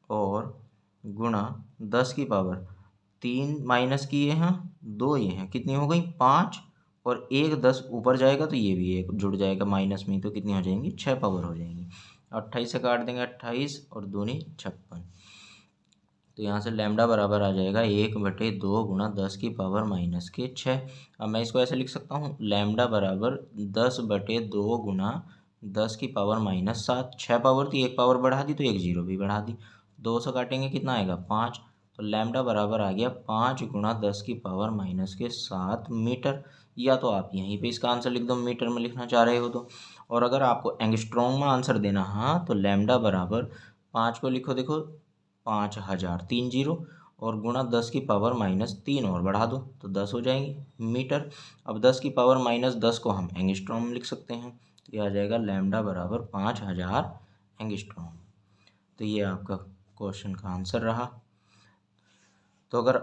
और गुणा 10⁻3 माइनस की ये हैं 2, ये हैं कितनी हो गई? 5, और 1 10 ऊपर जाएगा तो ये भी एक जुड़ जाएगा माइनस में, तो कितनी हो जाएंगी? 6 पावर हो जाएंगी। 28 से काट देंगे 28 और दूनी 56, तो यहाँ से लैम्डा बराबर आ जाएगा 1/2 गुणा 10⁻⁻6। अब मैं इसको ऐसे लिख सकता हूँ, लैम्डा बराबर 10/2 गुणा 10⁻⁻7। 6 पावर थी, 1 पावर बढ़ा दी तो 1 जीरो भी बढ़ा दी, 2 से काटेंगे कितना आएगा? 5, तो लैम्डा बराबर आ गया 5 गुणा 10⁻⁻7 मीटर। या तो आप यहीं पे इसका आंसर लिख दो, मीटर में लिखना चाह रहे हो तो। और अगर आपको एंगस्ट्रॉम में आंसर देना, हाँ, तो लैम्डा बराबर 5 को लिखो, देखो 5000, 3 जीरो, और गुणा 10⁻⁻3 और बढ़ा दो तो 10 हो जाएंगी मीटर। अब 10⁻⁻10 को हम एंगस्ट्रॉम में लिख सकते हैं, तो ये आ जाएगा लैम्डा बराबर 5000 एंगस्ट्रॉम। तो ये आपका क्वेश्चन का आंसर रहा। तो अगर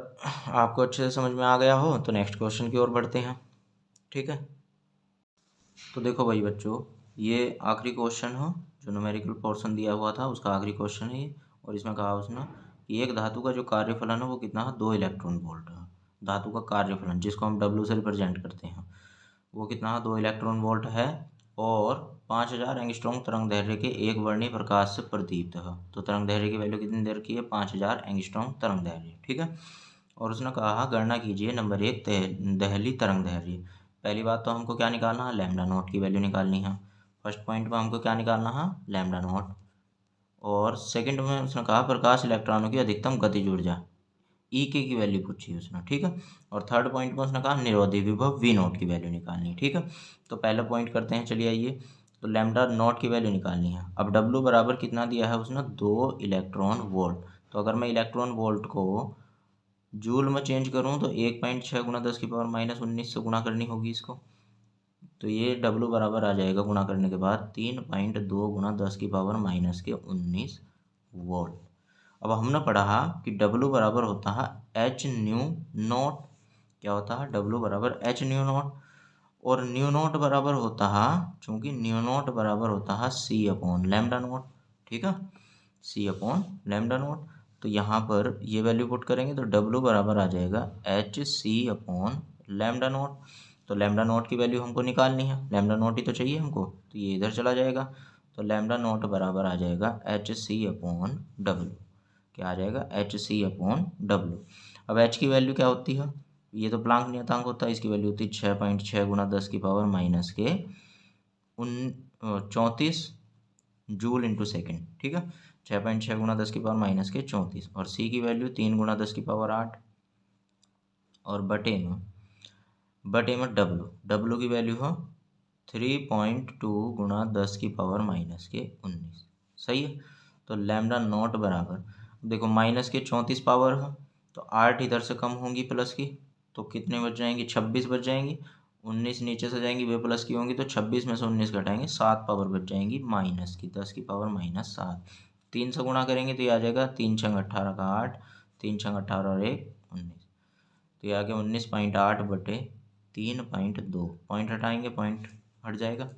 आपको अच्छे से समझ में आ गया हो तो नेक्स्ट क्वेश्चन की ओर बढ़ते हैं। ठीक है, तो देखो भाई बच्चों, ये आखिरी क्वेश्चन हो जो न्यूमेरिकल पोर्शन दिया हुआ था उसका आखिरी क्वेश्चन है ये। और इसमें कहा उसने कि एक धातु का जो कार्यफलन है वो कितना है, 2 इलेक्ट्रॉन वोल्ट है। धातु का कार्यफलन जिसको हम W से रिप्रेजेंट करते हैं वो कितना है, 2 इलेक्ट्रॉन वोल्ट है और 5000 एंगस्ट्रॉम तरंग दैर्ध्य के एक वर्णीय प्रकाश से प्रदीप्त है। तो तरंग दैर्ध्य की वैल्यू कितनी दे रखी है, 5000 एंगस्ट्रॉम तरंग दैर्ध्य। ठीक है, और उसने कहा गणना कीजिए नंबर 1 दहली तरंग दैर्ध्य। पहली बात तो हमको क्या निकालना है, लैम्डा नॉट की वैल्यू निकालनी है। फर्स्ट पॉइंट में हमको क्या निकालना है, लैम्डा नॉट। और सेकंड में उसने कहा प्रकाश इलेक्ट्रॉनों की अधिकतम गतिज ऊर्जा के की वैल्यू पूछी है उसने। ठीक है, और थर्ड पॉइंट में उसने कहा निरोधी विभव वी नॉट की वैल्यू निकालनी है। ठीक है, तो पहला पॉइंट करते हैं, चलिए आइए। तो लैम्डा नॉट की वैल्यू निकालनी है। अब डब्ल्यू बराबर कितना दिया है उसने, 2 इलेक्ट्रॉन वोल्ट। तो अगर मैं इलेक्ट्रॉन वोल्ट को जूल में चेंज करूँ तो 1.6 गुणा 10 की पावर -19 से गुणा करनी होगी इसको। तो ये डब्ल्यू बराबर आ जाएगा गुणा करने के बाद 3.2 गुणा 10 की पावर -19 वोल्ट। अब हमने पढ़ा कि डब्ल्यू बराबर होता है एच न्यू नॉट। क्या होता है, डब्ल्यू बराबर एच न्यू नॉट। और न्यू नॉट बराबर होता है, चूंकि न्यू नॉट बराबर होता है सी अपॉन लैम्डा नॉट। ठीक है, सी अपॉन लैम्डा नॉट। तो यहाँ पर ये वैल्यू पुट करेंगे तो डब्ल्यू बराबर आ जाएगा H C upon lambda naught. तो लैम्डा नॉट की वैल्यू हमको निकालनी है, लैम्डा नॉट ही तो चाहिए हमको, तो ये इधर चला जाएगा। तो लैम्डा नॉट बराबर आ जाएगा एच सी अपॉन डब्ल्यू। क्या आ जाएगा, एच सी अपॉन डब्ल्यू। अब एच की वैल्यू क्या होती है, ये तो प्लांक नियतांक होता है, इसकी वैल्यू होती है 6.6 गुणा 10 की पावर -34 जूल इंटू सेकेंड। ठीक है, 6.6 गुणा 10 की पावर -34। और सी की वैल्यू 3 गुणा 10 की पावर 8 और बटे में डब्ल्यू की वैल्यू हो 3.2 गुणा 10 की पावर -19। सही है, तो लैम्डा नॉट बराबर, देखो -34 पावर है तो 8 इधर से कम होंगी प्लस की, तो कितने बच जाएंगी, 26 बच जाएंगी। 19 नीचे से जाएंगी, वे प्लस की होंगी, तो 26 में से 19 घटाएंगे, 7 पावर बच जाएंगी माइनस की 10 की पावर -7। 3 से गुणा करेंगे तो ये आ जाएगा 3 छंग 18 का 8, 3 छंग 18 और 1 19। तो ये आ गया 19.8 बटे 3.2। पॉइंट हटाएंगे, पॉइंट हट जाएगा।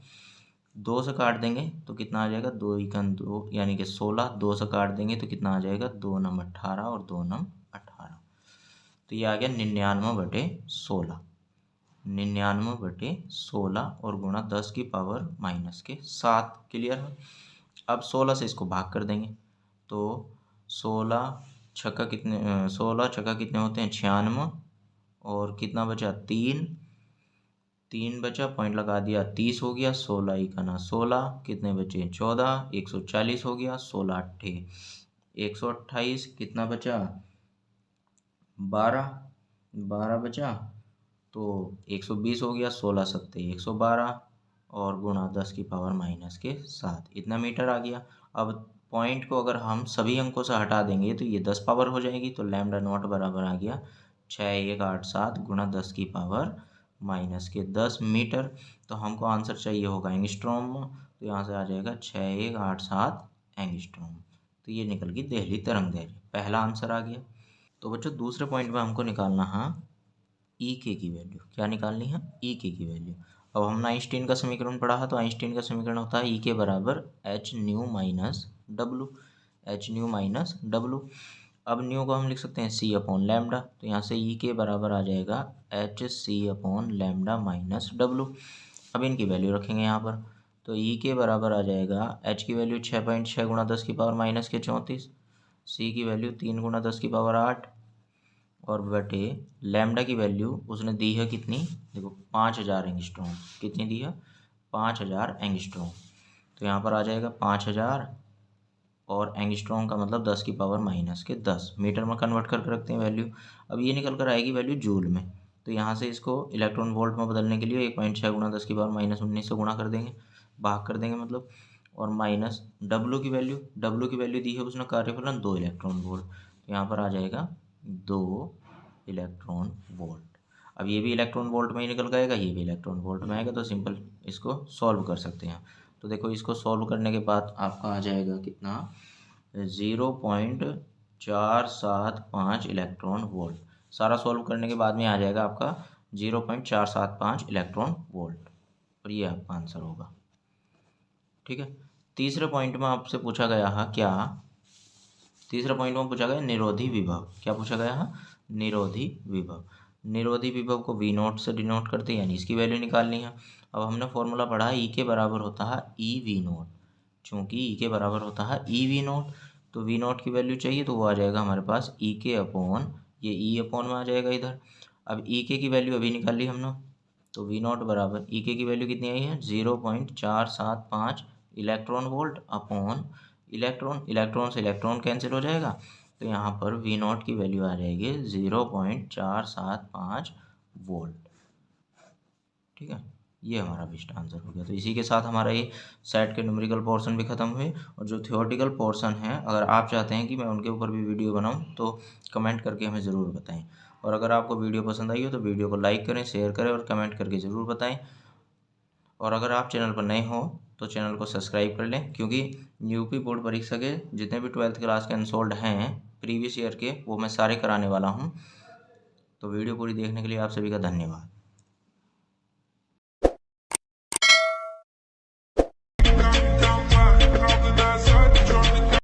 2 से काट देंगे तो कितना आ जाएगा, 2 एकम 2 यानी कि 16। 2 से काट देंगे तो कितना आ जाएगा, 2 नम 18 और 2 नम 18। तो ये आ गया 99/16। 99/16 और गुणा 10 की पावर -7। क्लियर है। अब 16 से इसको भाग कर देंगे तो 16 छक्का कितने होते हैं, 96। और कितना बचा, 3 बचा, पॉइंट लगा दिया, 30 हो गया। 16 इकाना 16, कितने बचे, 14, 140 हो गया। 16 अट्ठे 128, कितना बचा, 12, 12 बचा तो 120 हो गया। 16 सत्ते 112 और गुणा 10 की पावर -7, इतना मीटर आ गया। अब पॉइंट को अगर हम सभी अंकों से हटा देंगे तो ये 10 पावर हो जाएगी। तो लैम्डा नॉट बराबर आ गया 6187 गुणा 10 की पावर -10 मीटर। तो हमको आंसर चाहिए होगा एंगस्ट्रॉम में, तो यहाँ से आ जाएगा 6187 एंगस्ट्रॉम। तो ये निकल गई देहली तरंग दैर्ध्य, पहला आंसर आ गया। तो बच्चों दूसरे पॉइंट में हमको निकालना है ई के की वैल्यू। क्या निकालनी है, ई के की वैल्यू। अब हमने आइंस्टीन का समीकरण पढ़ा है, तो आइंस्टीन का समीकरण होता है ई के बराबर H new minus W. H new minus W. अब न्यू को हम लिख सकते हैं सी अपॉन लैम्डा, तो यहाँ से ई के बराबर आ जाएगा H C upon lambda minus W. अब इनकी वैल्यू रखेंगे यहाँ पर, तो ई के बराबर आ जाएगा एच की वैल्यू 6.6 गुणा 10 की पावर -34, सी की वैल्यू 3 गुणा 10 की पावर 8 और बटे लैम्डा की वैल्यू उसने दी है कितनी, देखो 5000 एंगस्ट्रॉम। कितनी दी है, 5000 एंगस्ट्रॉम। तो यहाँ पर आ जाएगा 5000 और एंगस्ट्रॉम का मतलब 10 की पावर -10 मीटर में कन्वर्ट करके रखते हैं वैल्यू। अब ये निकल कर आएगी वैल्यू जूल में, तो यहाँ से इसको इलेक्ट्रॉन वोल्ट में बदलने के लिए 1.6 गुणा 10 की पावर -19 से गुणा कर देंगे, भाग कर देंगे मतलब। और माइनस डब्ल्यू की वैल्यू दी है उसने कार्यफलन 2 इलेक्ट्रॉन वोल्ट, तो यहाँ पर आ जाएगा 2 इलेक्ट्रॉन वोल्ट। अब ये भी इलेक्ट्रॉन वोल्ट में ही निकल जाएगा, ये भी इलेक्ट्रॉन वोल्ट में आएगा, तो सिंपल इसको सॉल्व कर सकते हैं। तो देखो इसको सॉल्व करने के बाद आपका आ जाएगा कितना, 0.475 इलेक्ट्रॉन वोल्ट। सारा सॉल्व करने के बाद में आ जाएगा आपका 0.475 इलेक्ट्रॉन वोल्ट, और ये आपका आंसर होगा। ठीक है। तीसरे पॉइंट में आपसे पूछा गया है क्या, तीसरे पॉइंट में पूछा गया निरोधी विभव। क्या पूछा गया है? निरोधी विभव। निरोधी विभव को V नोट से डिनोट करते हैं, यानी इसकी वैल्यू निकालनी है। अब हमने फॉर्मूला पढ़ा है E के बराबर होता है EV नोट। चूंकि E के बराबर होता है EV नोट, तो V नोट की वैल्यू चाहिए तो वो आ जाएगा हमारे पास E के अपॉन, ये E अपॉन में आ जाएगा इधर। अब E के की वैल्यू अभी निकाल ली हमने, तो V नोट बराबर E के की वैल्यू कितनी आई है? 0.475 electron volt upon electron, electron से इलेक्ट्रॉन कैंसिल हो जाएगा, तो यहाँ पर V नॉट की वैल्यू आ जाएगी 0.475 वोल्ट। ठीक है, ये हमारा बेस्ट आंसर हो गया। तो इसी के साथ हमारा ये सेट के न्यूमेरिकल पोर्शन भी खत्म हुए। और जो थियोरेटिकल पोर्शन है, अगर आप चाहते हैं कि मैं उनके ऊपर भी वीडियो बनाऊं तो कमेंट करके हमें ज़रूर बताएं। और अगर आपको वीडियो पसंद आई हो तो वीडियो को लाइक करें, शेयर करें और कमेंट करके ज़रूर बताएं। और अगर आप चैनल पर नए हो तो चैनल को सब्सक्राइब कर लें, क्योंकि यूपी बोर्ड परीक्षा के जितने भी 12th क्लास के अनसोल्ड हैं प्रीवियस ईयर के, वो मैं सारे कराने वाला हूं। तो वीडियो पूरी देखने के लिए आप सभी का धन्यवाद।